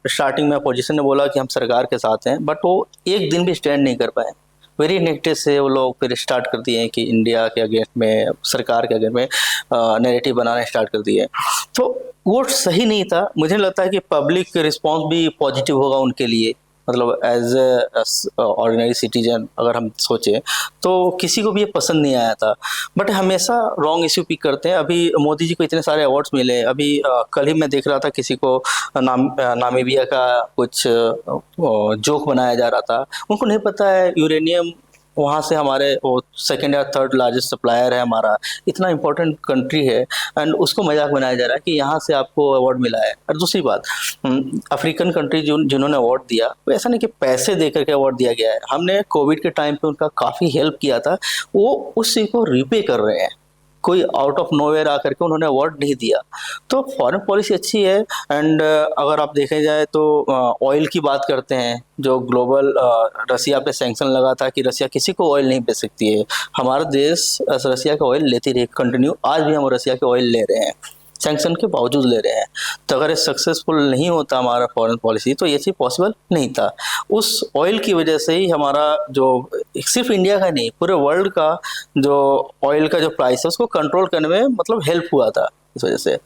स्टार्टिंग में अपोजिशन ने बोला कि हम सरकार के साथ हैं, बट वो एक दिन भी स्टैंड नहीं कर पाए। वेरी नेगेटिव से वो लोग फिर स्टार्ट कर दिए कि इंडिया के अगेंस्ट में, सरकार के अगेंस्ट में नैरेटिव बनाना स्टार्ट कर दिए। तो वो सही नहीं था। मुझे लगता है कि पब्लिक रिस्पॉन्स भी पॉजिटिव होगा उनके लिए, मतलब एज ए ऑर्डिनरी सिटीजन अगर हम सोचें तो किसी को भी ये पसंद नहीं आया था। बट हमेशा रॉन्ग इश्यू पिक करते हैं। अभी मोदी जी को इतने सारे अवार्ड्स मिले। अभी कल ही मैं देख रहा था किसी को नामीबिया का कुछ जोक बनाया जा रहा था। उनको नहीं पता है यूरेनियम वहाँ से हमारे वो 2nd या 3rd लार्जेस्ट सप्लायर है हमारा, इतना इम्पोर्टेंट कंट्री है, एंड उसको मजाक बनाया जा रहा है कि यहाँ से आपको अवार्ड मिला है। और दूसरी बात, अफ्रीकन कंट्री जिन्होंने अवार्ड दिया, वो ऐसा नहीं कि पैसे दे करके अवार्ड दिया गया है। हमने कोविड के टाइम पे उनका काफ़ी हेल्प किया था, वो उस चीज़ को रिपे कर रहे हैं। कोई आउट ऑफ नोवेयर आकर के उन्होंने अवार्ड नहीं दिया। तो फॉरेन पॉलिसी अच्छी है। एंड अगर आप देखे जाए तो ऑयल की बात करते हैं, जो ग्लोबल रसिया पे सैंक्शन लगा था कि रसिया किसी को ऑयल नहीं बेच सकती है, हमारा देश रसिया का ऑयल लेती रही कंटिन्यू, आज भी हम रसिया के ऑयल ले रहे हैं, सैंक्शन के बावजूद ले रहे हैं। तो अगर ये सक्सेसफुल नहीं होता हमारा फॉरेन पॉलिसी तो ये चीज़ पॉसिबल नहीं था। उस ऑयल की वजह से ही हमारा जो सिर्फ इंडिया का नहीं पूरे वर्ल्ड का जो ऑयल का जो प्राइस है उसको कंट्रोल करने में मतलब हेल्प हुआ था इस वजह से।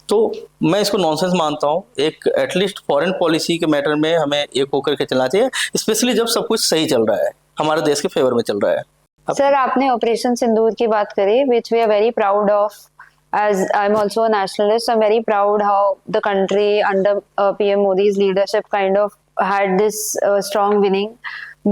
तो मैं इसको नॉनसेंस मानता हूँ। एक एटलीस्ट फॉरेन पॉलिसी के मैटर में हमें एक होकर के चलना चाहिए, स्पेशली जब सब कुछ सही चल रहा है, हमारे देश के फेवर में चल रहा है। सर, आपने ऑपरेशन सिंदूर की बात करी, which we are very proud of. As I'm also a nationalist, I'm very proud how the country under PM Modi's leadership kind of had this strong winning.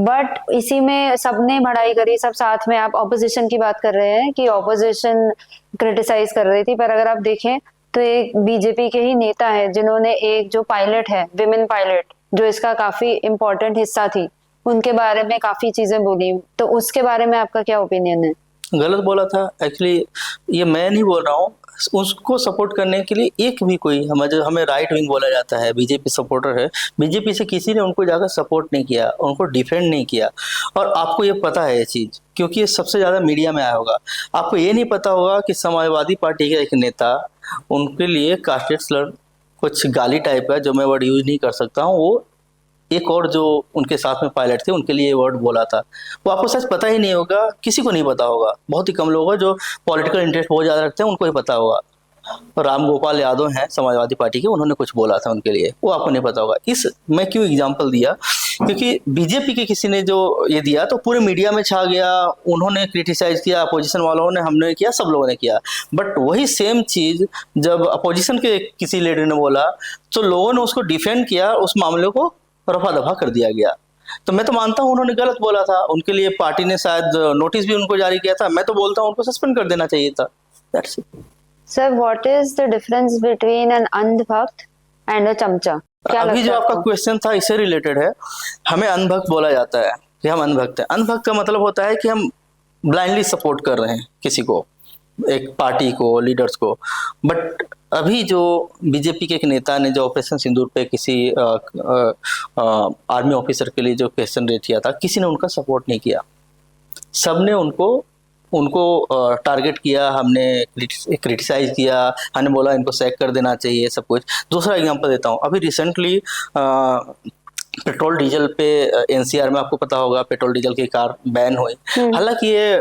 But इसी में सबने बढ़ाई करी, सब साथ में. आप ऑपोजिशन की बात कर रहे हैं कि ऑपोजिशन क्रिटिसाइज कर रही थी, पर अगर आप देखें तो एक बीजेपी के ही नेता है जिन्होंने एक जो पायलट है, विमेन पायलट, जो इसका काफी इम्पोर्टेंट हिस्सा थी, उनके बारे में काफी चीजें बोली. तो उसके बारे में आपका क्या ओपिनियन है? गलत बोला था एक्चुअली, ये मैं नहीं बोल रहा हूँ। उसको सपोर्ट करने के लिए एक भी कोई हमें राइट विंग बोला जाता है, बीजेपी सपोर्टर है, बीजेपी से किसी ने उनको जाकर सपोर्ट नहीं किया, उनको डिफेंड नहीं किया। और आपको ये पता है ये चीज़, क्योंकि ये सबसे ज़्यादा मीडिया में आया होगा। आपको ये नहीं पता होगा कि समाजवादी पार्टी का एक नेता उनके लिए कास्टेड स्लर, कुछ गाली टाइप का, जो मैं वर्ड यूज नहीं कर सकता हूँ, वो एक और जो उनके साथ में पायलट थे उनके लिए ये वर्ड बोला था। वो आपको सच पता ही नहीं होगा, किसी को नहीं पता होगा, बहुत ही कम लोग हैं जो पॉलिटिकल इंटरेस्ट बहुत ज़्यादा रखते हैं, उनको ही पता होगा। राम गोपाल यादव हैं समाजवादी पार्टी के, उन्होंने कुछ बोला था उनके लिए, वो आपको नहीं पता होगा। मैं क्यों एग्जाम्पल दिया, क्योंकि बीजेपी के किसी ने जो ये दिया तो पूरे मीडिया में छा गया, उन्होंने क्रिटिसाइज किया, अपोजिशन वालों ने, हमने किया, सब लोगों ने किया। बट वही सेम चीज़ जब अपोजिशन के किसी लीडर ने बोला तो लोगों ने उसको डिफेंड किया, उस मामले को रफा दफा कर दिया गया। तो मैं तो मानता हूँ उन्होंने गलत बोला था, उनके लिए पार्टी ने शायद नोटिस भी उनको जारी किया था। मैं तो बोलता हूँ उनको सस्पेंड कर देना चाहिए था। That's it. Sir, what is the difference between an अंधभक्त एंड अ चमचा? क्या अभी लगता जो है आपका आपको? क्वेश्चन था इससे रिलेटेड है। हमें अंधभक्त बोला जाता है कि हम अंधभक्त हैं। अंधभक्त का मतलब होता है कि हम ब्लाइंडली सपोर्ट कर रहे हैं किसी को, एक पार्टी को, लीडर्स को। बट अभी जो बीजेपी के एक नेता ने जो ऑपरेशन सिंदूर पे किसी आर्मी ऑफिसर के लिए जो क्वेश्चन रेज किया था, किसी ने उनका सपोर्ट नहीं किया, सबने उनको टारगेट किया, हमने क्रिटिसाइज किया, हमने बोला इनको सैक कर देना चाहिए, सब कुछ। दूसरा एग्जांपल देता हूँ, अभी रिसेंटली पेट्रोल डीजल पे एनसीआर में आपको पता होगा पेट्रोल डीजल की कार बैन हुई। हालांकि ये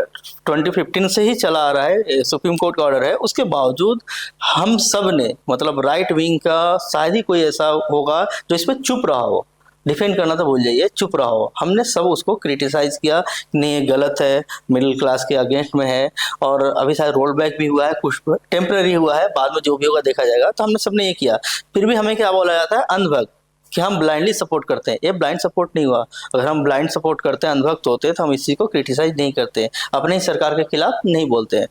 2015 से ही चला आ रहा है, सुप्रीम कोर्ट का ऑर्डर है, उसके बावजूद हम सब ने, मतलब राइट विंग का शायद ही कोई ऐसा होगा जो इस पर चुप रहा हो, डिफेंड करना तो भूल जाइए, चुप रहा हो। हमने सब उसको क्रिटिसाइज किया, नहीं ये गलत है, मिडिल क्लास के अगेंस्ट में है, और अभी शायद रोल बैक भी हुआ है, कुछ टेम्पररी हुआ है, बाद में जो भी होगा देखा जाएगा। तो हमने सबने ये किया, फिर भी हमें क्या बोला जाता है, अंधभक्त, कि हम ब्लाइंडली सपोर्ट करते हैं। ये ब्लाइंड सपोर्ट नहीं हुआ। अगर हम ब्लाइंड सपोर्ट करते हैं, अंधभक्त होते हैं, तो हम इस चीज़ को क्रिटिसाइज नहीं करते, अपने ही सरकार के खिलाफ नहीं बोलते हैं।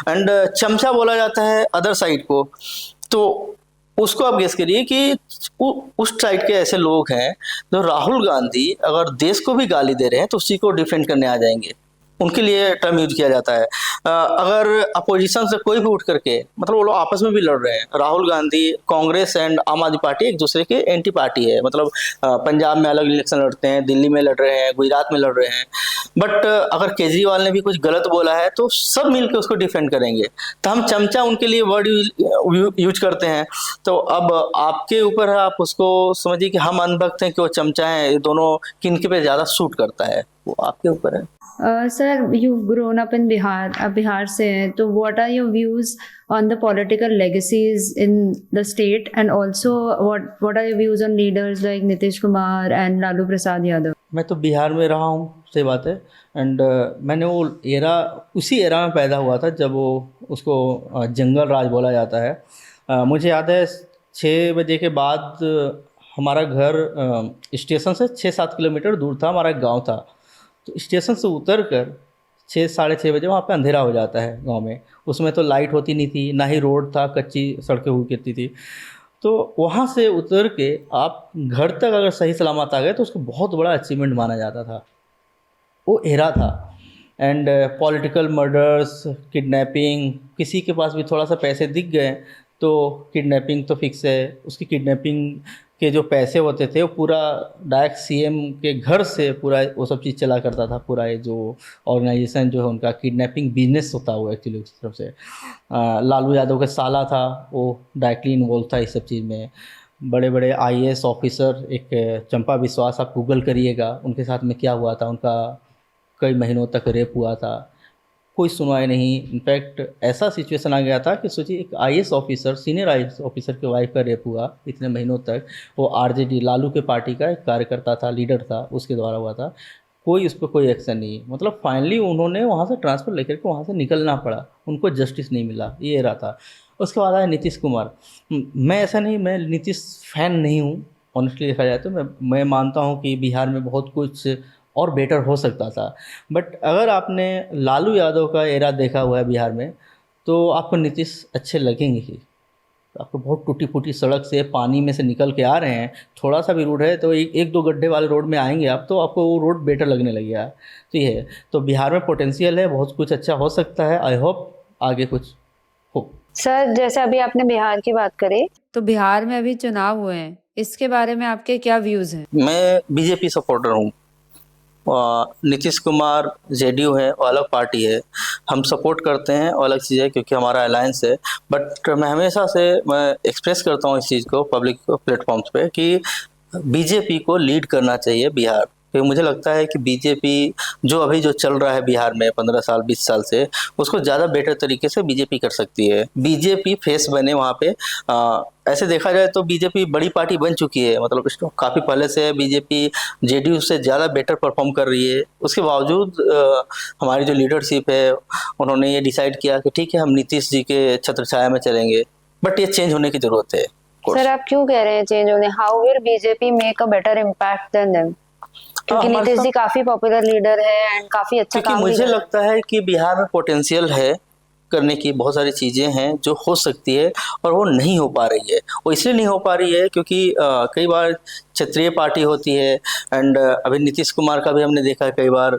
एंड चमचा बोला जाता है अदर साइड को, तो उसको आप गेस करिए कि उस साइड के ऐसे लोग हैं जो राहुल गांधी अगर देश को भी गाली दे रहे हैं तो उसी को डिफेंड करने आ जाएंगे, उनके लिए टर्म यूज किया जाता है। अगर अपोजिशन से कोई भी उठ करके, मतलब वो लोग आपस में भी लड़ रहे हैं, राहुल गांधी, कांग्रेस एंड आम आदमी पार्टी एक दूसरे के एंटी पार्टी है, मतलब पंजाब में अलग इलेक्शन लड़ते हैं, दिल्ली में लड़ रहे हैं, गुजरात में लड़ रहे हैं। बट अगर केजरीवाल ने भी कुछ गलत बोला है तो सब मिलकर उसको डिफेंड करेंगे। तो हम चमचा उनके लिए वर्ड यूज करते हैं। तो अब आपके ऊपर है, आप उसको समझिए कि हम अनभक्त हैं कि वो चमचा है, ये दोनों किनके पे ज़्यादा सूट करता है, वो आपके ऊपर है। Sir, you've grown up in Bihar, आप बिहार से हैं, तो what are your views on the political legacies in the state, and also what are your views on leaders like Nitish Kumar and Lalu Prasad Yadav? मैं तो बिहार में रहा हूँ, सही बात है। एंड मैंने वो उसी एरा में पैदा हुआ था जब वो उसको जंगल राज बोला जाता है। मुझे याद है 6 बजे के बाद हमारा घर स्टेशन से 6-7 किलोमीटर दूर था, हमारा गांव था। तो स्टेशन से उतर कर 6-6:30 बजे वहाँ पे अंधेरा हो जाता है गांव में। उसमें तो लाइट होती नहीं थी, ना ही रोड था, कच्ची सड़कें हुई करती थी। तो वहाँ से उतर के आप घर तक अगर सही सलामत आ गए तो उसको बहुत बड़ा अचीवमेंट माना जाता था, वो एरा था। एंड पॉलिटिकल मर्डर्स, किडनैपिंग, किसी के पास भी थोड़ा सा पैसे दिख गए तो किडनैपिंग तो फिक्स है। उसकी किडनैपिंग के जो पैसे होते थे वो पूरा डायरेक्ट सीएम के घर से पूरा वो सब चीज़ चला करता था। पूरा ये जो ऑर्गेनाइजेशन जो है उनका किडनैपिंग बिजनेस होता हुआ एक्चुअली उसकी तरफ से। लालू यादव का साला था, वो डायरेक्टली इन्वॉल्व था इस सब चीज़ में। बड़े बड़े आईएएस ऑफिसर, एक चंपा विश्वास, आप गूगल करिएगा उनके साथ में क्या हुआ था। उनका कई महीनों तक रेप हुआ था, कोई सुनवाई नहीं। इनफैक्ट ऐसा सिचुएशन आ गया था कि सोचिए एक IAS officer, senior IAS officer के वाइफ का रेप हुआ इतने महीनों तक। वो आरजेडी लालू के पार्टी का एक कार्यकर्ता था, लीडर था, उसके द्वारा हुआ था। कोई उस पर कोई एक्शन नहीं। मतलब फाइनली उन्होंने वहाँ से ट्रांसफ़र लेकर के वहाँ से निकलना पड़ा, उनको जस्टिस नहीं मिला, ये रहा था। उसके बाद आया नीतीश कुमार। मैं ऐसा नहीं, मैं नीतीश फैन नहीं हूँ। ऑनेस्टली देखा जाए तो मैं मानता हूँ कि बिहार में बहुत कुछ और बेटर हो सकता था। बट अगर आपने लालू यादव का एरा देखा हुआ है बिहार में तो आपको नीतीश अच्छे लगेंगे ही। आपको बहुत टूटी फूटी सड़क से, पानी में से निकल के आ रहे हैं, थोड़ा सा भी रोड है तो एक दो गड्ढे वाले रोड में आएंगे आप तो आपको वो रोड बेटर लगने लगेगा। तो ये है, तो बिहार में पोटेंशियल है, बहुत कुछ अच्छा हो सकता है। आई होप आगे कुछ हो। सर, जैसे अभी आपने बिहार की बात करी, तो बिहार में अभी चुनाव हुए हैं, इसके बारे में आपके क्या व्यूज हैं? मैं बीजेपी सपोर्टर हूँ। नीतीश कुमार जेडीयू है, वो अलग पार्टी है, हम सपोर्ट करते हैं, वो अलग चीज़ है क्योंकि हमारा अलायंस है। बट मैं हमेशा से मैं एक्सप्रेस करता हूँ इस चीज़ को पब्लिक प्लेटफॉर्म्स पे कि बीजेपी को लीड करना चाहिए बिहार। क्योंकि मुझे लगता है कि बीजेपी जो अभी जो चल रहा है बिहार में 15 साल 20 साल से, उसको ज़्यादा बेटर तरीके से बीजेपी कर सकती है। बीजेपी फेस बने वहाँ पे। ऐसे देखा जाए तो बीजेपी बड़ी पार्टी बन चुकी है, मतलब इसको काफ़ी पहले से बीजेपी जेडीयू से ज़्यादा बेटर परफॉर्म कर रही है। उसके बावजूद हमारी जो लीडरशिप है उन्होंने ये डिसाइड किया कि ठीक है हम नीतीश जी के छत्रछाया में चलेंगे। बट ये चेंज होने की ज़रूरत है। सर, आप क्यों कह रहे हैं चेंज होने? How will BJP make a better impact than them? क्योंकि हमारे नीतीश साथ- जी काफी पॉपुलर लीडर है एंड काफी अच्छा क्योंकि काम भी मुझे कर रहे हैं। लगता है कि बिहार में पोटेंशियल है करने की, बहुत सारी चीज़ें हैं जो हो सकती है और वो नहीं हो पा रही है। वो इसलिए नहीं हो पा रही है क्योंकि कई बार क्षेत्रीय पार्टी होती है। एंड अभी नीतीश कुमार का भी हमने देखा है, कई बार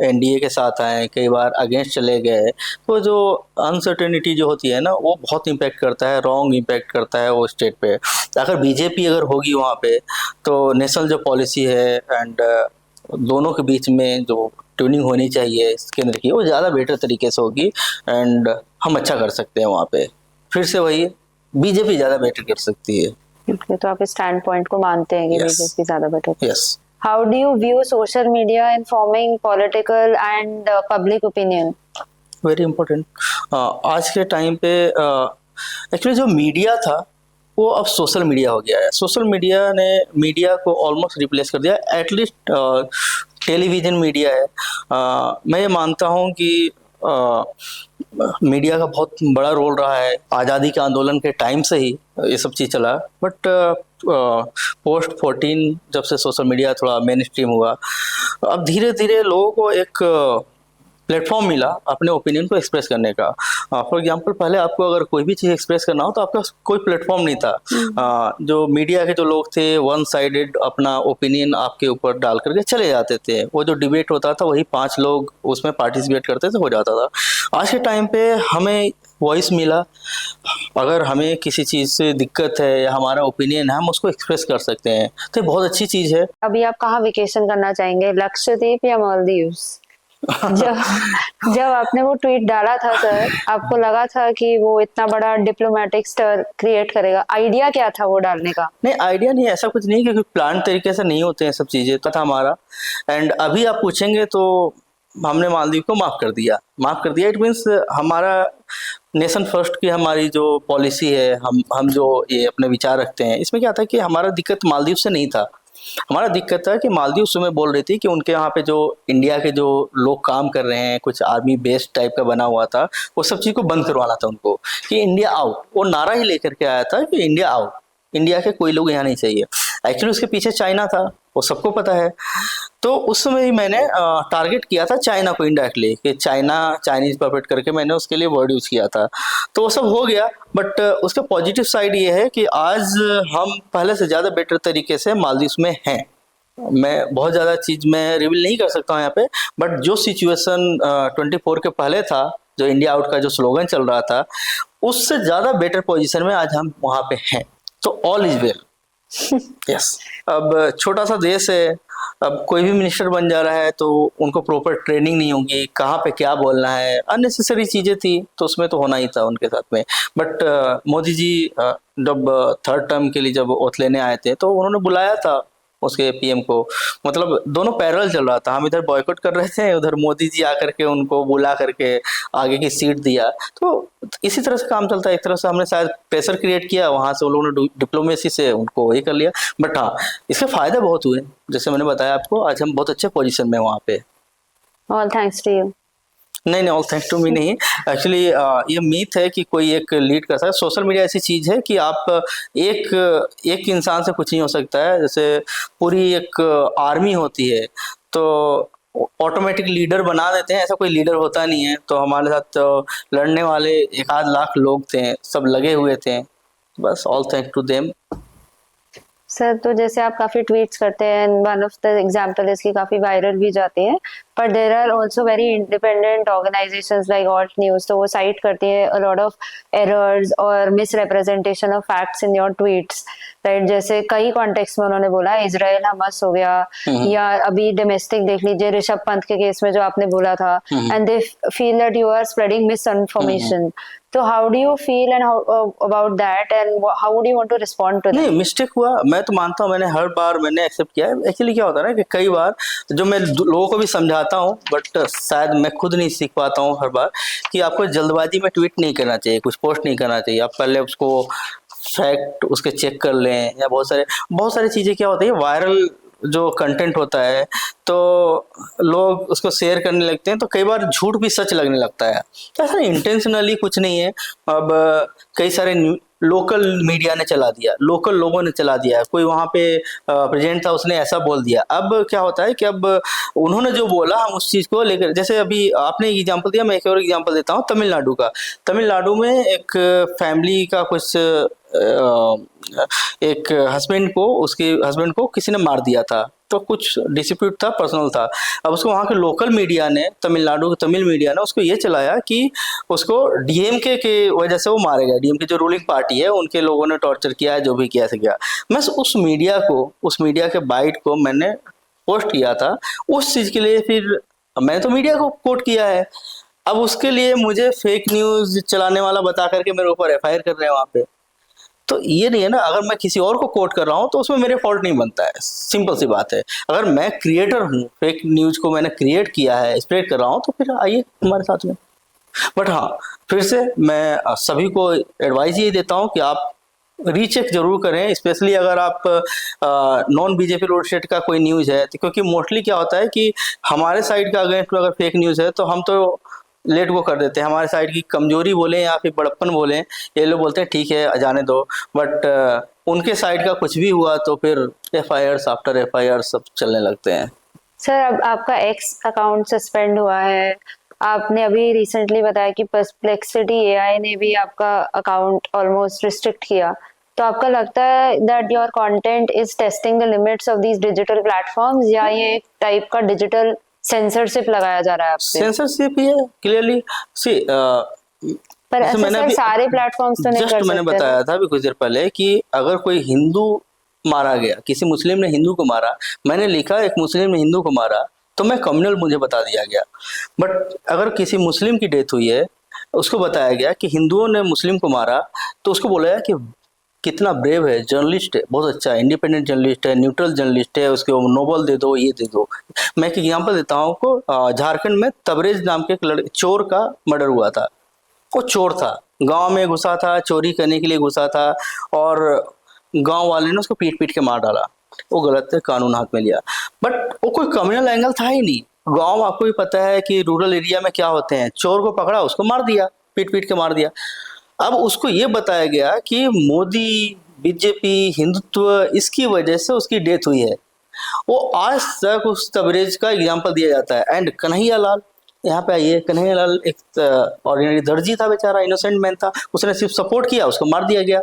एनडीए के साथ आए, कई बार अगेंस्ट चले गए। तो जो अनसर्टेनिटी जो होती है ना, वो बहुत इम्पैक्ट करता है, रॉन्ग इम्पैक्ट करता है वो स्टेट पे। अगर बीजेपी अगर होगी वहाँ पे तो नेशनल जो पॉलिसी है एंड दोनों के बीच में जो ट्यूनिंग होनी चाहिए केंद्र की, वो ज़्यादा बेटर तरीके से होगी एंड हम अच्छा कर सकते हैं वहाँ पे। फिर से वही, बीजेपी ज़्यादा बेटर कर सकती है। Okay, तो आप इस स्टैंड पॉइंट को मानते हैं कि Yes. बीजेपी ज्यादा better? Yes. How do you view social media in forming political and public opinion? Very important. आज के टाइम पे एक्चुअली जो मीडिया था वो अब सोशल मीडिया हो गया है। सोशल मीडिया ने मीडिया को ऑलमोस्ट रिप्लेस कर दिया, एटलीस्ट टेलीविज़न मीडिया है। मैं ये मानता हूँ कि मीडिया का बहुत बड़ा रोल रहा है। आज़ादी के आंदोलन के टाइम से ही ये सब चीज़ चला। बट पोस्ट 14 जब से सोशल मीडिया थोड़ा मेन स्ट्रीम हुआ, अब धीरे धीरे लोगों को एक प्लेटफॉर्म मिला अपने ओपिनियन को एक्सप्रेस करने का। फॉर एग्जांपल, पहले आपको अगर कोई भी चीज़ एक्सप्रेस करना हो तो आपका कोई प्लेटफॉर्म नहीं था। जो मीडिया के जो लोग थे वन साइडेड अपना ओपिनियन आपके ऊपर डाल करके चले जाते थे। वो जो डिबेट होता था वही 5 लोग उसमें पार्टिसिपेट करते थे, हो जाता था। आज के टाइम पे हमें वॉइस मिला, अगर हमें किसी चीज़ से दिक्कत है या हमारा ओपिनियन है हम उसको एक्सप्रेस कर सकते हैं, तो ये बहुत अच्छी चीज़ है। अभी आप कहाँ वेकेशन करना चाहेंगे, लक्षद्वीप या मालदीव्स? जब आपने वो ट्वीट डाला था सर, आपको लगा था कि वो इतना बड़ा डिप्लोमेटिक स्टर क्रिएट करेगा? आइडिया क्या था वो डालने का? नहीं, आइडिया नहीं, ऐसा कुछ नहीं, क्योंकि प्लान तरीके से नहीं होते हैं सब चीज़ें था हमारा। एंड अभी आप पूछेंगे तो हमने मालदीव को माफ़ कर दिया। इट मीन्स हमारा नेशन फर्स्ट की हमारी जो पॉलिसी है, हम जो ये अपने विचार रखते हैं, इसमें क्या था कि हमारा दिक्कत मालदीव से नहीं था। हमारा दिक्कत था कि मालदीव सुबह बोल रही थी कि उनके यहाँ पे जो इंडिया के जो लोग काम कर रहे हैं, कुछ आर्मी बेस टाइप का बना हुआ था, वो सब चीज़ को बंद करवाना था उनको, कि इंडिया आओ। वो नारा ही लेकर के आया था कि इंडिया आओ, इंडिया के कोई लोग यहाँ नहीं चाहिए। एक्चुअली उसके पीछे चाइना था, वो सबको पता है। तो उस समय ही मैंने टारगेट किया था चाइना को इनडायरेक्टली, कि चाइनीज परपेट करके मैंने उसके लिए वर्ड यूज़ किया था। तो वो सब हो गया। बट उसका पॉजिटिव साइड ये है कि आज हम पहले से ज़्यादा बेटर तरीके से मालदीव्स में हैं। मैं बहुत ज़्यादा चीज़ मैं रिवील नहीं कर सकता हूँ यहाँ पे, बट जो सिचुएशन 24 के पहले था, जो इंडिया आउट का जो स्लोगन चल रहा था, उससे ज़्यादा बेटर पोजीशन में आज हम वहाँ पे हैं। तो ऑल इज वेल। यस। अब छोटा सा देश है, अब कोई भी मिनिस्टर बन जा रहा है तो उनको प्रॉपर ट्रेनिंग नहीं होगी, कहाँ पे क्या बोलना है, अननेसेसरी चीज़ें थी, तो उसमें तो होना ही था उनके साथ में। बट मोदी जी जब थर्ड टर्म के लिए जब ओथ लेने आए थे तो उन्होंने बुलाया था उसके पीएम को, मतलब दोनों पैरेलल चल रहा था, हम इधर बॉयकॉट कर रहे थे, उधर मोदी जी आकर के उनको बुला करके आगे की सीट दिया। तो इसी तरह से काम चलता है, एक तरह से हमने शायद प्रेशर क्रिएट किया, वहां से उन लोगों ने डिप्लोमेसी से उनको वही कर लिया। बट हाँ, इसके फायदे बहुत हुए, जैसे मैंने बताया आपको, आज हम बहुत अच्छे पोजीशन में हैं वहाँ पे। All thanks to you. नहीं नहीं, ऑल थैंक्स टू मी नहीं। एक्चुअली ये मीथ है कि कोई एक लीड कर सकता है। सोशल मीडिया ऐसी चीज है कि आप एक एक इंसान से कुछ नहीं हो सकता है, जैसे पूरी एक आर्मी होती है तो ऑटोमेटिक लीडर बना देते हैं, ऐसा कोई लीडर होता नहीं है। तो हमारे साथ तो लड़ने वाले 1 आध लाख लोग थे, सब लगे हुए थे, बस all thanks to them. Sir, तो जैसे आप काफी ट्वीट्स करते हैं, वन ऑफ द एग्जांपल इसकी काफी वायरल भी जाती है, पर there are also very independent organisations like Alt News, तो वो साइट करती है अ लॉट ऑफ एरर्स और misrepresentation of facts in your tweets, right. जैसे कई कॉन्टेक्स्ट में उन्होंने बोला इजराइल हमास हो गया, या अभी डोमेस्टिक देख लीजिए ऋषभ पंत के केस में जो आपने बोला था, and they feel that you are spreading misinformation. तो how do you feel and how about that, and how would you want to respond to that? नहीं, मिस्टेक हुआ, मैं तो मानता हूँ, मैंने हर बार मैंने एक्सेप्ट किया है। एक्चुअली क्या होता है ना कि कई बार जो मैं लोगों को भी समझाता हूँ, बट शायद मैं खुद नहीं सीख पाता हूँ हर बार, कि आपको जल्दबाजी में ट्वीट नहीं करना चाहिए, कुछ पोस्ट नहीं करना चाहिए। आप पहले उसको फैक्ट उसके चेक कर लें, या बहुत सारी चीज़ें क्या होती है, वायरल जो कंटेंट होता है तो लोग उसको शेयर करने लगते हैं, तो कई बार झूठ भी सच लगने लगता है। तो ऐसा इंटेंशनली कुछ नहीं है। अब कई सारे लोकल मीडिया ने चला दिया, लोकल लोगों ने चला दिया, कोई वहाँ पे प्रेजेंट था उसने ऐसा बोल दिया। अब क्या होता है कि अब उन्होंने जो बोला हम उस चीज़ को लेकर, जैसे अभी आपने एग्जांपल दिया, मैं एक और एग्जांपल देता हूँ तमिलनाडु का। तमिलनाडु में एक फैमिली का कुछ एक हस्बैंड को किसी ने मार दिया था, तो कुछ डिस्प्यूट था, पर्सनल था। अब उसको वहाँ के लोकल मीडिया ने, तमिलनाडु के तमिल मीडिया ने उसको ये चलाया कि उसको डीएमके के वजह से वो मारे गए, डीएमके जो रूलिंग पार्टी है उनके लोगों ने टॉर्चर किया है, जो भी किया गया। मैं उस मीडिया के बाइट को मैंने पोस्ट किया था, उस चीज़ के लिए फिर मैंने तो मीडिया को कोट किया है। अब उसके लिए मुझे फेक न्यूज़ चलाने वाला बता करके मेरे ऊपर एफआईआर कर रहे हैं वहाँ पे। तो ये नहीं है ना, अगर मैं किसी और को कोट कर रहा हूँ तो उसमें मेरे फॉल्ट नहीं बनता है, सिंपल सी बात है। अगर मैं क्रिएटर हूँ, फेक न्यूज को मैंने क्रिएट किया है, स्प्रेड कर रहा हूँ, तो फिर आइए हमारे साथ में। बट हाँ, फिर से मैं सभी को एडवाइस ये देता हूँ कि आप रीचेक जरूर करें, स्पेशली अगर आप नॉन बीजेपी रोड स्टेट का कोई न्यूज़ है, तो क्योंकि मोस्टली क्या होता है कि हमारे साइड का अगेंस्ट में अगर फेक न्यूज़ है तो हम तो लेट गो कर देते हैं, हमारे साइड की कमजोरी बोलें या फिर बड़प्पन बोलें, ये लोग बोलते हैं ठीक है जाने दो। बट उनके साइड का कुछ भी हुआ तो फिर एफआईआर आफ्टर एफआईआर सब चलने लगते हैं। सर, अब आपका एक्स अकाउंट सस्पेंड हुआ है, आपने अभी रिसेंटली बताया कि परप्लेक्सिटी एआई ने भी आपका अकाउंट ऑलमोस्ट रिस्ट्रिक्ट किया, तो आपका लगता है that your content is testing the limits of these digital platforms, या ये एक टाइप का डिजिटल सेंसरशिप लगाया जा रहा है आपसे? सेंसरशिप ही है क्लियरली। सी पर ऐसे मैंने सर अभी सारे प्लेटफॉर्म्स तो नहीं कर जस्ट मैंने सकते बताया था अभी कुछ देर पहले कि अगर कोई हिंदू मारा गया, किसी मुस्लिम ने हिंदू को मारा, मैंने लिखा एक मुस्लिम ने हिंदू को मारा, तो मैं कम्युनल मुझे बता दिया गया। बट अगर किसी मुस्लिम की डेथ हुई है, उसको बताया गया कि हिंदुओं ने मुस्लिम को मारा, तो उसको बोला गया कि कितना ब्रेव है, जर्नलिस्ट है, बहुत अच्छा है, इंडिपेंडेंट जर्नलिस्ट है, न्यूट्रल जर्नलिस्ट है, उसको नोबल दे दो, ये दे दो। मैं एक एग्जाम्पल देता हूँ आपको, झारखंड में तबरेज नाम के एक चोर का मर्डर हुआ था। वो चोर था, गांव में घुसा था, चोरी करने के लिए घुसा था, और गांव वाले ने उसको पीट पीट के मार डाला। वो गलत है, कानून हाथ में लिया। बट वो कोई कम्युनल एंगल था ही नहीं। गांव आपको भी पता है कि रूरल एरिया में क्या होते हैं, चोर को पकड़ा, उसको मार दिया, पीट पीट के मार दिया। अब उसको ये बताया गया कि मोदी, बीजेपी, हिंदुत्व, इसकी वजह से उसकी डेथ हुई है। वो आज तक उस तबरेज का एग्जाम्पल दिया जाता है। एंड कन्हैया लाल, यहाँ पे आइए, कन्हैया लाल एक ऑर्डिनरी दर्जी था, बेचारा इनोसेंट मैन था, उसने सिर्फ सपोर्ट किया, उसको मार दिया गया।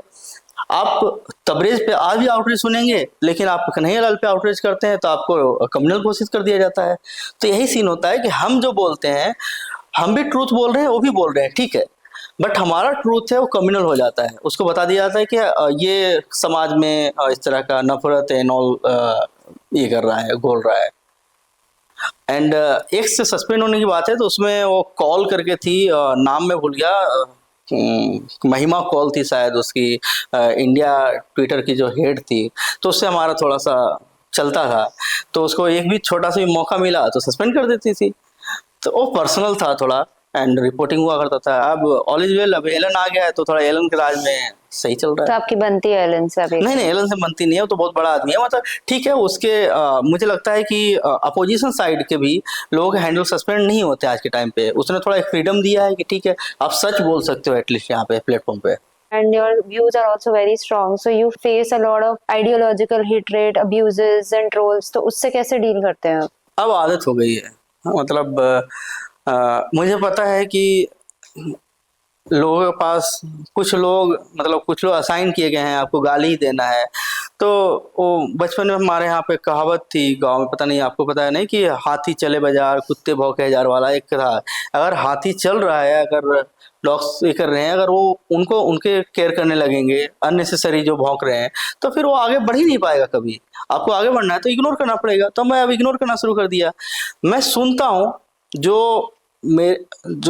आप तबरेज पे आज भी आउटरीच सुनेंगे, लेकिन आप कन्हैयालाल पे आउटरीच करते हैं तो आपको कम्युनल घोषित कर दिया जाता है। तो यही सीन होता है कि हम जो बोलते हैं, हम भी ट्रूथ बोल रहे हैं, वो भी बोल रहे हैं, ठीक है, बट हमारा ट्रूथ है वो कम्युनल हो जाता है। उसको बता दिया जाता है कि ये समाज में इस तरह का नफरत है, नॉल ये कर रहा है, घोल रहा है। एंड एक से सस्पेंड होने की बात है तो उसमें वो कॉल करके थी, नाम में भूल गया, महिमा कॉल थी शायद उसकी, इंडिया ट्विटर की जो हेड थी, तो उससे हमारा थोड़ा सा चलता था, तो उसको एक भी छोटा सा भी मौका मिला तो सस्पेंड कर देती थी। तो वो पर्सनल था थोड़ा, एंड रिपोर्टिंग हुआ करता था। अब ऑल इज वेल, अब एलन आ गया है तो थोड़ा एलन के राज में सही चल रहा तो है। आपकी बनती है एलन से अभी? नहीं नहीं, एलन से बनती नहीं है, वो तो बहुत बड़ा आदमी है, मतलब ठीक है उसके मुझे लगता है कि अपोजिशन साइड के भी लोग हैंडल सस्पेंड नहीं होते आज के टाइम पे। उसने थोड़ा एक फ्रीडम दिया है कि ठीक है आप सच बोल सकते हो एटलीस्ट यहाँ पे प्लेटफॉर्म पे। And your views are also very strong, so you face a lot of ideological hatred, abuses and trolls. तो उससे कैसे डील करते हैं आप? अब आदत हो गई है, मतलब मुझे पता है कि लोगों के पास कुछ लोग, मतलब कुछ लोग असाइन किए गए हैं आपको गाली ही देना है। तो वो बचपन में हमारे यहाँ पे कहावत थी गांव में, पता नहीं आपको पता है नहीं, कि हाथी चले बाजार कुत्ते भौंके हजार वाला एक था। अगर हाथी चल रहा है, अगर डॉग्स ये कर रहे हैं, अगर वो उनको उनके केयर करने लगेंगे, अननेसेसरी जो भौंक रहे हैं, तो फिर वो आगे बढ़ ही नहीं पाएगा कभी। आपको आगे बढ़ना है तो इग्नोर करना पड़ेगा। तो मैं अब इग्नोर करना शुरू कर दिया। मैं सुनता हूँ, जो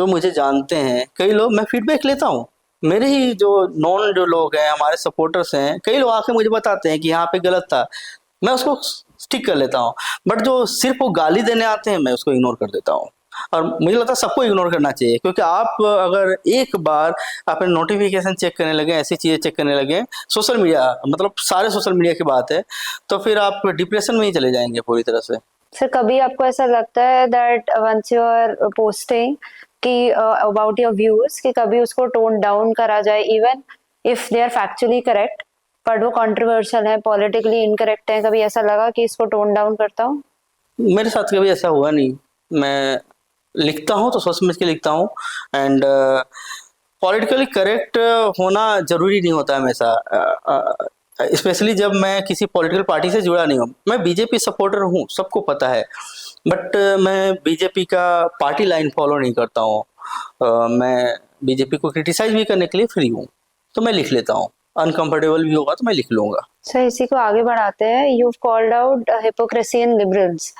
मुझे जानते हैं कई लोग, मैं फीडबैक लेता हूँ। मेरे ही जो नॉन जो लोग हैं, हमारे सपोर्टर्स हैं, कई लोग आके मुझे बताते हैं कि यहाँ पे गलत था, मैं उसको स्टिक कर लेता हूँ। बट जो सिर्फ वो गाली देने आते हैं, मैं उसको इग्नोर कर देता हूँ। और मुझे लगता है सबको इग्नोर करना चाहिए, क्योंकि आप अगर एक बार अपने नोटिफिकेशन चेक करने लगे, ऐसी चीज़ें चेक करने लगे, सोशल मीडिया, मतलब सारे सोशल मीडिया की बात है, तो फिर आप डिप्रेशन में ही चले जाएंगे पूरी तरह से। सर कभी आपको ऐसा लगता है that once you are posting कि अबाउट योर व्यूज, कि कभी उसको टोन डाउन करा जाए, even if they are factually correct but वो कंट्रोवर्शियल है, पॉलिटिकली इनकरेक्ट है, कभी ऐसा लगा कि इसको टोन डाउन करता हूँ? मेरे साथ कभी ऐसा हुआ नहीं। मैं लिखता हूँ तो सोच समझ के लिखता हूँ, एंड पॉलिटिकली करेक्ट होना जरूरी नहीं होता हमेशा, स्पेशली जब मैं किसी पॉलिटिकल पार्टी से जुड़ा नहीं हूँ। मैं बीजेपी सपोर्टर हूँ, सबको पता है, बट मैं बीजेपी का पार्टी लाइन फॉलो नहीं करता हूँ। मैं बीजेपी को क्रिटिसाइज भी करने के लिए फ्री हूँ, तो मैं लिख लेता हूँ। अनकंफर्टेबल भी होगा तो मैं लिख लूंगा। सर इसी को आगे बढ़ाते हैं। You called out hypocrisy in liberals,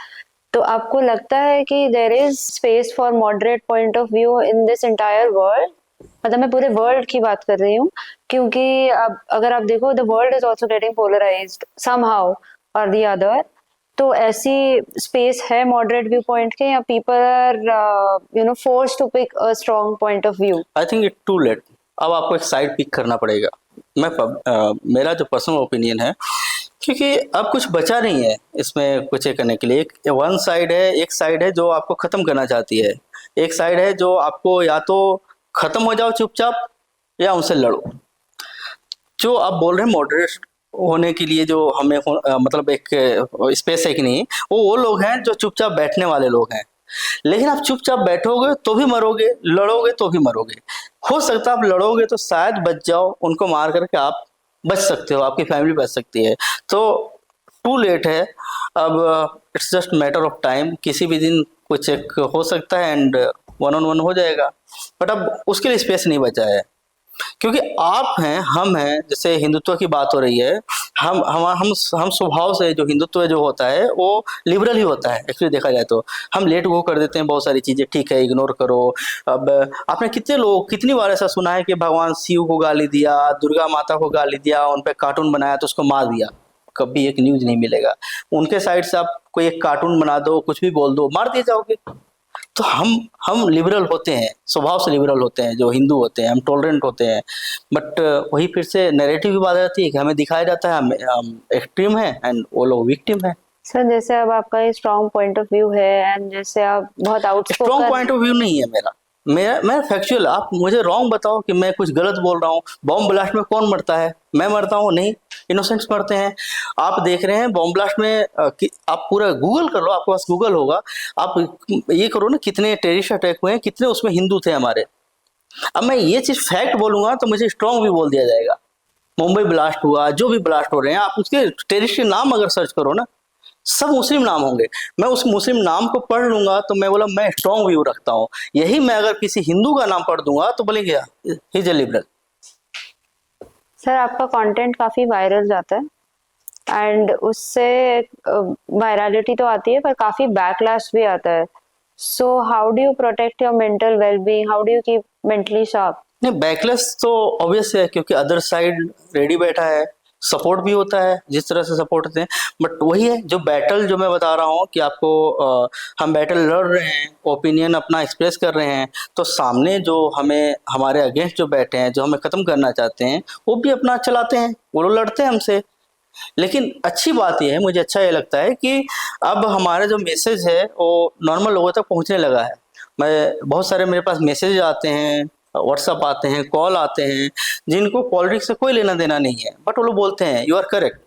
तो आपको लगता है कि there is space for moderate point of view in this entire world? मतलब मैं पूरे वर्ल्ड की बात कर रही हूँ, क्योंकि अब अगर आप देखो the world is also getting polarised somehow और द अदर। तो ऐसी स्पेस है मॉडरेट व्यू पॉइंट के, या people are forced to pick a strong point of view? I think it too late. अब आपको एक साइड पिक करना पड़ेगा। मेरा जो पर्सनल ओपिनियन है, क्योंकि अब कुछ बचा नहीं है इसमें कुछ करने के लिए। वन साइड है, एक साइड है जो आपको खत्म करना चाहती है, एक साइड है जो आपको या तो खत्म हो जाओ चुपचाप या उनसे लड़ो। जो आप बोल रहे हैं मॉडरेट होने के लिए, जो हमें मतलब एक स्पेस है कि नहीं, वो लोग हैं जो चुपचाप बैठने वाले लोग हैं। लेकिन आप चुपचाप बैठोगे तो भी मरोगे, लड़ोगे तो भी मरोगे। हो सकता है आप लड़ोगे तो शायद बच जाओ, उनको मार करके आप बच सकते हो, आपकी फैमिली बच सकती है। तो टू लेट है अब, it's just matter of time. किसी भी दिन कुछ एक हो सकता है एंड वन ऑन वन हो जाएगा, बट अब उसके लिए स्पेस नहीं बचा है। क्योंकि आप हैं, हम हैं, जैसे हिंदुत्व की बात हो रही है, हम स्वभाव से, जो हिंदुत्व जो होता है वो लिबरल ही होता है एक्चुअली देखा जाए तो। हम लेट गो कर देते हैं बहुत सारी चीजें, ठीक है इग्नोर करो। अब आपने कितनी बार ऐसा सुना है कि भगवान शिव को गाली दिया, दुर्गा माता को गाली दिया, उन पर कार्टून बनाया तो उसको मार दिया? कभी एक न्यूज नहीं मिलेगा। उनके साइड से आप कोई एक कार्टून बना दो, कुछ भी बोल दो, मार दिए जाओगे। तो हम लिबरल होते हैं, स्वभाव से लिबरल होते हैं, जो हिंदू होते हैं, हम टॉलरेंट होते हैं। बट वही फिर से नैरेटिव की बात आती है कि हमें दिखाया जाता है हम एक्सट्रीम है एंड वो लोग विक्टिम है। सर जैसे अब आपका ये स्ट्रॉन्ग पॉइंट ऑफ व्यू है, एंड जैसे आप बहुत outspoken. Strong point of view नहीं है मैं फैक्चुअल। आप मुझे रॉन्ग बताओ कि मैं कुछ गलत बोल रहा हूँ। बॉम्ब ब्लास्ट में कौन मरता है? मैं मरता हूँ? नहीं, इनोसेंट्स मरते हैं। आप देख रहे हैं बॉम्ब ब्लास्ट में आप पूरा गूगल कर लो, आपके पास गूगल होगा, आप ये करो ना कितने टेररिस्ट अटैक हुए हैं, कितने उसमें हिंदू थे हमारे। अब मैं ये चीज फैक्ट बोलूंगा तो मुझे स्ट्रॉन्ग भी बोल दिया जाएगा। मुंबई ब्लास्ट हुआ, जो भी ब्लास्ट हो रहे हैं, आप उसके टेररिस्ट के नाम अगर सर्च करो ना, सब मुस्लिम नाम होंगे। मैं उस मुस्लिम नाम को पढ़ लूंगा तो मैं बोला मैं स्ट्रॉन्ग व्यू रखता हूँ। यही मैं अगर किसी हिंदू का नाम पढ़ दूंगा तो बोलेंगे he is a liberal. Sir आपका कंटेंट काफी वायरल जाता है एंड उससे वायरलिटी तो आती है पर काफी बैकलैश भी आता है। So how do you protect your mental wellbeing, how do you keep mentally sharp? नहीं, बैकलेस तो ऑब्वियस है क्योंकि अदर साइड रेडी बैठा है, सपोर्ट भी होता है जिस तरह से सपोर्ट होते हैं। बट वही है जो बैटल जो मैं बता रहा हूँ कि आपको हम बैटल लड़ रहे हैं, ओपिनियन अपना एक्सप्रेस कर रहे हैं, तो सामने जो हमें हमारे अगेंस्ट जो बैठे हैं, जो हमें ख़त्म करना चाहते हैं, वो भी अपना चलाते हैं, वो लोग लड़ते हैं हमसे। लेकिन अच्छी बात यह है, मुझे अच्छा ये लगता है कि अब हमारा जो मैसेज है वो नॉर्मल लोगों तक पहुंचने लगा है। मैं बहुत सारे मेरे पास मैसेज आते हैं, व्हाट्सअप आते हैं, कॉल आते हैं, जिनको पॉलिटिक्स से कोई लेना देना नहीं है, बट वो लोग बोलते हैं यू आर करेक्ट,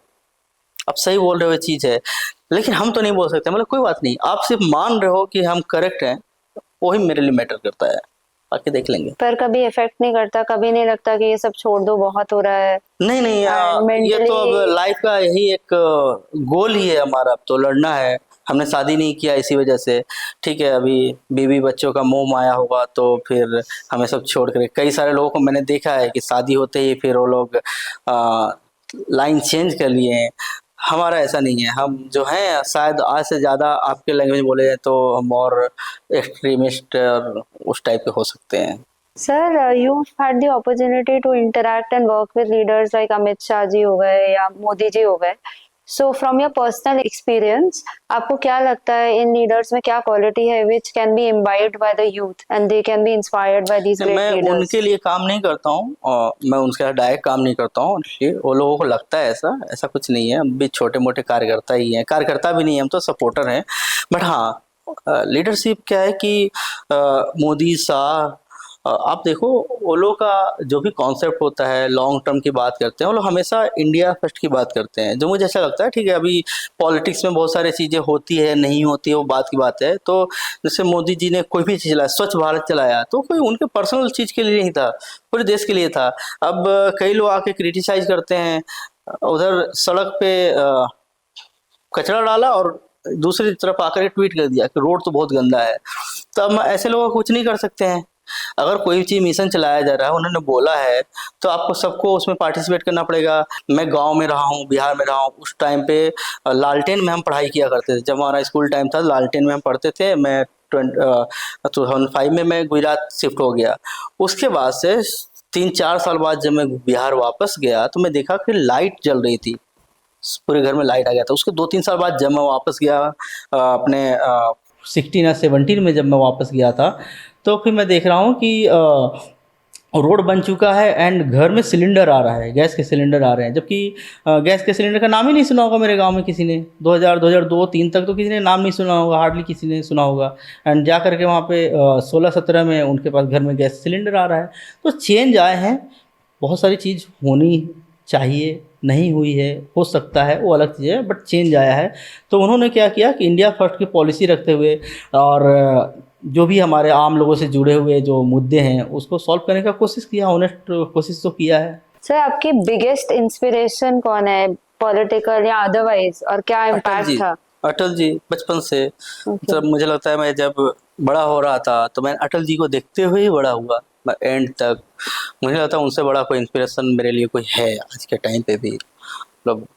आप सही बोल रहे हो, चीज़ है। लेकिन हम तो नहीं बोल सकते, मतलब कोई बात नहीं, आप सिर्फ मान रहे हो कि हम करेक्ट हैं, वही मेरे लिए मैटर करता है, बाकी देख लेंगे। पर कभी इफेक्ट नहीं करता, कभी नहीं लगता कि ये सब छोड़ दो, बहुत हो रहा है? नहीं नहीं, ये तो अब लाइफ का यही एक गोल ही है हमारा, अब तो लड़ना है। हमने शादी नहीं किया इसी वजह से, ठीक है, अभी बीवी बच्चों का मोह माया होगा तो फिर हमें सब छोड़ कर, कई सारे लोगों को मैंने देखा है कि शादी होते ही फिर वो लोग लाइन चेंज कर लिए हैं। हमारा ऐसा नहीं है, हम जो हैं शायद आज से ज़्यादा आपके लैंग्वेज बोले जाए तो हम और एक्सट्रीमिस्ट और उस टाइप के हो सकते हैं। Sir, you've had the opportunity to interact and work with leaders like Amit Shah जी हो गए या मोदी जी हो गए. So, from your personal experience, आपको क्या लगता है इन leaders में क्या quality है which can be imbibed by the youth and they can be inspired by these great मैं leaders? उनके लिए काम नहीं करता हूँ, और मैं उनके साथ डायरेक्ट काम नहीं करता हूँ। वो लोगों को लगता है ऐसा, ऐसा कुछ नहीं है, हम भी छोटे मोटे कार्यकर्ता ही हैं, कार्यकर्ता भी नहीं है, हम तो सपोर्टर हैं। बट हाँ, लीडरशिप क्या है कि मोदी शाह, आप देखो वो लोग का जो भी कॉन्सेप्ट होता है, लॉन्ग टर्म की बात करते हैं, वो लोग हमेशा इंडिया फर्स्ट की बात करते हैं, जो मुझे अच्छा लगता है। ठीक है, अभी पॉलिटिक्स में बहुत सारी चीज़ें होती है, नहीं होती है, वो बात की बात है। तो जैसे मोदी जी ने कोई भी चीज़ चलाया, स्वच्छ भारत चलाया, तो कोई उनके पर्सनल चीज़ के लिए नहीं था, पूरे देश के लिए था। अब कई लोग आके क्रिटिसाइज करते हैं, उधर सड़क पे कचरा डाला और दूसरी तरफ आकर के ट्वीट कर दिया कि रोड तो बहुत गंदा है। तो अब ऐसे लोग कुछ नहीं कर सकते हैं। अगर कोई चीज़ मिशन चलाया जा रहा है, उन्होंने बोला है, तो आपको सबको उसमें पार्टिसिपेट करना पड़ेगा। मैं गांव में रहा हूँ, बिहार में रहा हूँ, उस टाइम पे लालटेन में हम पढ़ाई किया करते थे। जब हमारा स्कूल टाइम था, लालटेन में हम पढ़ते थे। मैं 2005 में मैं गुजरात शिफ्ट हो गया। उसके बाद से 3-4 साल बाद जब मैं बिहार वापस गया तो मैं देखा कि लाइट जल रही थी, पूरे घर में लाइट आ गया था। उसके 2-3 साल बाद जब मैं वापस गया अपने 16 या 17 में जब मैं वापस गया था, तो फिर मैं देख रहा हूँ कि रोड बन चुका है एंड घर में सिलेंडर आ रहा है, गैस के सिलेंडर आ रहे हैं, जबकि गैस के सिलेंडर का नाम ही नहीं सुना होगा मेरे गांव में किसी ने। 2002-2003 तक तो किसी ने नाम नहीं सुना होगा, हार्डली किसी ने सुना होगा। एंड जा करके वहाँ पे 16-17 में उनके पास घर में गैस सिलेंडर आ रहा है। तो चेंज आए हैं, बहुत सारी चीज़ होनी चाहिए, नहीं हुई है, हो सकता है, वो अलग चीज़ है, बट चेंज आया है। तो उन्होंने क्या किया कि इंडिया फर्स्ट की पॉलिसी रखते हुए और जो भी हमारे आम लोगों से जुड़े हुए जो मुद्दे हैं उसको सॉल्व करने का कोशिश किया, ऑनेस्ट कोशिश तो किया है। सर आपकी बिगेस्ट इंस्पिरेशन कौन है, पॉलिटिकल या अदरवाइज, और क्या इम्पैक्ट था? अटल जी, बचपन से। मतलब मुझे लगता है मैं जब बड़ा हो रहा था तो मैं अटल जी को देखते हुए ही बड़ा हुआ, मैं एंड तक। मुझे लगता है उनसे बड़ा कोई इंस्पिरेशन मेरे लिए कोई है आज के टाइम पे भी। मतलब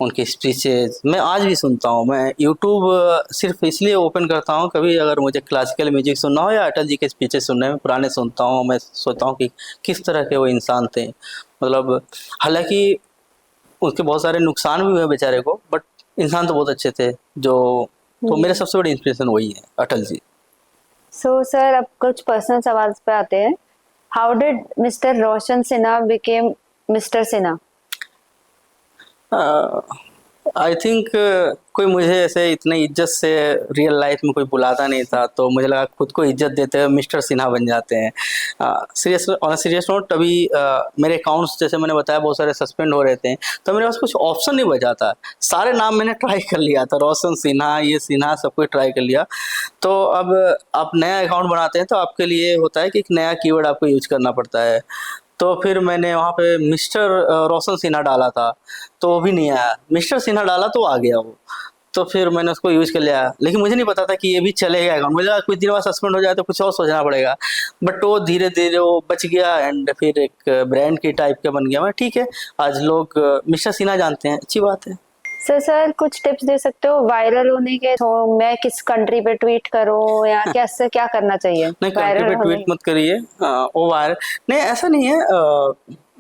उनकी स्पीचेज मैं आज भी सुनता हूँ। मैं यूट्यूब सिर्फ इसलिए ओपन करता हूँ, कभी अगर मुझे क्लासिकल म्यूजिक सुनना हो या अटल जी के स्पीचेस सुनने में, पुराने सुनता हूँ। मैं सोचता हूँ कि किस तरह के वो इंसान थे। मतलब हालांकि उसके बहुत सारे नुकसान भी हुए बेचारे को, बट इंसान तो बहुत अच्छे थे। तो मेरे सबसे बड़ी इंस्पिरेशन वही है, अटल जी। सो सर अब कुछ पर्सनल सवाल पे आते हैं। How did mister Roshan Sinha became mister Sinha? I think कोई मुझे ऐसे इतने इज्जत से रियल लाइफ में कोई बुलाता नहीं था, तो मुझे लगा खुद को इज्जत देते हुए मिस्टर सिन्हा बन जाते हैं। सीरियस ऑन सीरियस नोट, अभी मेरे अकाउंट्स जैसे मैंने बताया बहुत सारे सस्पेंड हो रहे थे, तो मेरे पास कुछ ऑप्शन नहीं बचा था। सारे नाम मैंने ट्राई कर लिया था, रोशन सिन्हा, ये सिन्हा, सब कुछ ट्राई कर लिया। तो अब आप नया अकाउंट बनाते हैं तो आपके लिए होता है कि एक नया कीवर्ड आपको यूज करना पड़ता है। तो फिर मैंने वहाँ पे मिस्टर रोशन सिन्हा डाला था, तो वो भी नहीं आया। मिस्टर सिन्हा डाला तो आ गया वो, तो फिर मैंने उसको यूज कर लिया। लेकिन मुझे नहीं पता था कि ये भी चलेगा अकाउंट, मुझे लगा कुछ दिन बाद सस्पेंड हो जाए तो कुछ और सोचना पड़ेगा, बट वो धीरे धीरे वो बच गया एंड फिर एक ब्रांड की टाइप का बन गया। मैं ठीक है, आज लोग मिस्टर सिन्हा जानते हैं, अच्छी बात है। सर कुछ टिप्स दे सकते हो वायरल होने के? तो मैं किस कंट्री पे ट्वीट करूं या कैसे, क्या करना चाहिए नहीं, कंट्री वायरल पे होने? ट्वीट मत करिए, वो वायरल नहीं, ऐसा नहीं है।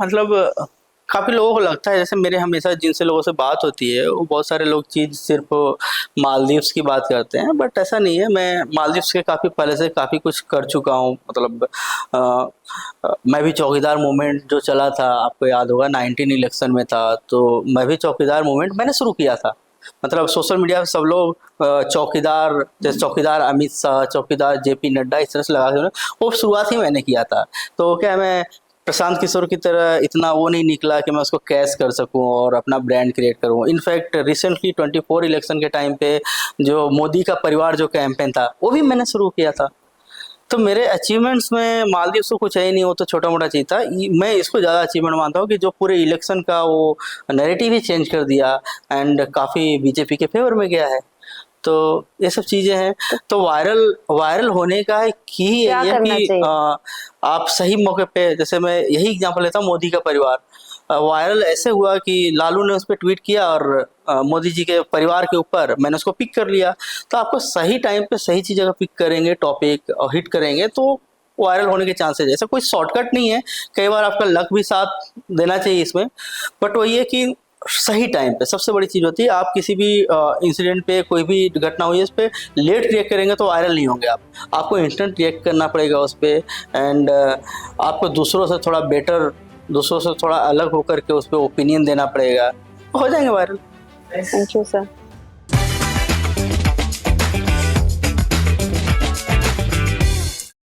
मतलब काफ़ी लोगों को लगता है, जैसे मेरे हमेशा जिनसे लोगों से बात होती है वो बहुत सारे लोग चीज़ सिर्फ मालदीव्स की बात करते हैं, बट ऐसा नहीं है। मैं मालदीव्स के काफ़ी पहले से काफ़ी कुछ कर चुका हूँ। मतलब मैं भी चौकीदार मूवमेंट जो चला था, आपको याद होगा 19 इलेक्शन में था, तो मैं भी चौकीदार मूवमेंट मैंने शुरू किया था। मतलब सोशल मीडिया पे सब लोग चौकीदार, जैसे चौकीदार अमित शाह, चौकीदार जेपी नड्डा, इस तरह से लगा के वो शुरुआत ही मैंने किया था। तो क्या मैं प्रशांत किशोर की तरह इतना वो नहीं निकला कि मैं उसको कैश कर सकूं और अपना ब्रांड क्रिएट करूं। इनफैक्ट रिसेंटली 24 इलेक्शन के टाइम पे जो मोदी का परिवार जो कैंपेन था वो भी मैंने शुरू किया था। तो मेरे अचीवमेंट्स में मालदीव से कुछ है ही नहीं, वो तो छोटा मोटा चीज़ था। मैं इसको ज़्यादा अचीवमेंट मानता हूँ कि जो पूरे इलेक्शन का वो नैरेटिव ही चेंज कर दिया एंड काफ़ी बीजेपी के फेवर में गया है। तो ये सब चीज़ें हैं। तो वायरल वायरल होने का की क्या ये करना कि चाहिए? आप सही मौके पे, जैसे मैं यही एग्जांपल लेता हूँ, मोदी का परिवार वायरल ऐसे हुआ कि लालू ने उस पर ट्वीट किया और मोदी जी के परिवार के ऊपर मैंने उसको पिक कर लिया। तो आपको सही टाइम पे सही चीज़ अगर पिक करेंगे, टॉपिक और हिट करेंगे, तो वायरल होने के चांसेस है। ऐसा कोई शॉर्टकट नहीं है, कई बार आपका लक भी साथ देना चाहिए इसमें, बट वही है कि सही टाइम पे सबसे बड़ी चीज़ होती है। आप किसी भी इंसिडेंट पे, कोई भी घटना हुई है उस पर लेट रिएक्ट करेंगे तो वायरल नहीं होंगे आप। आपको इंस्टेंट रिएक्ट करना पड़ेगा उस पर एंड आपको दूसरों से थोड़ा बेटर, दूसरों से थोड़ा अलग होकर के उस पर ओपिनियन देना पड़ेगा, हो जाएंगे वायरल। Thank you sir.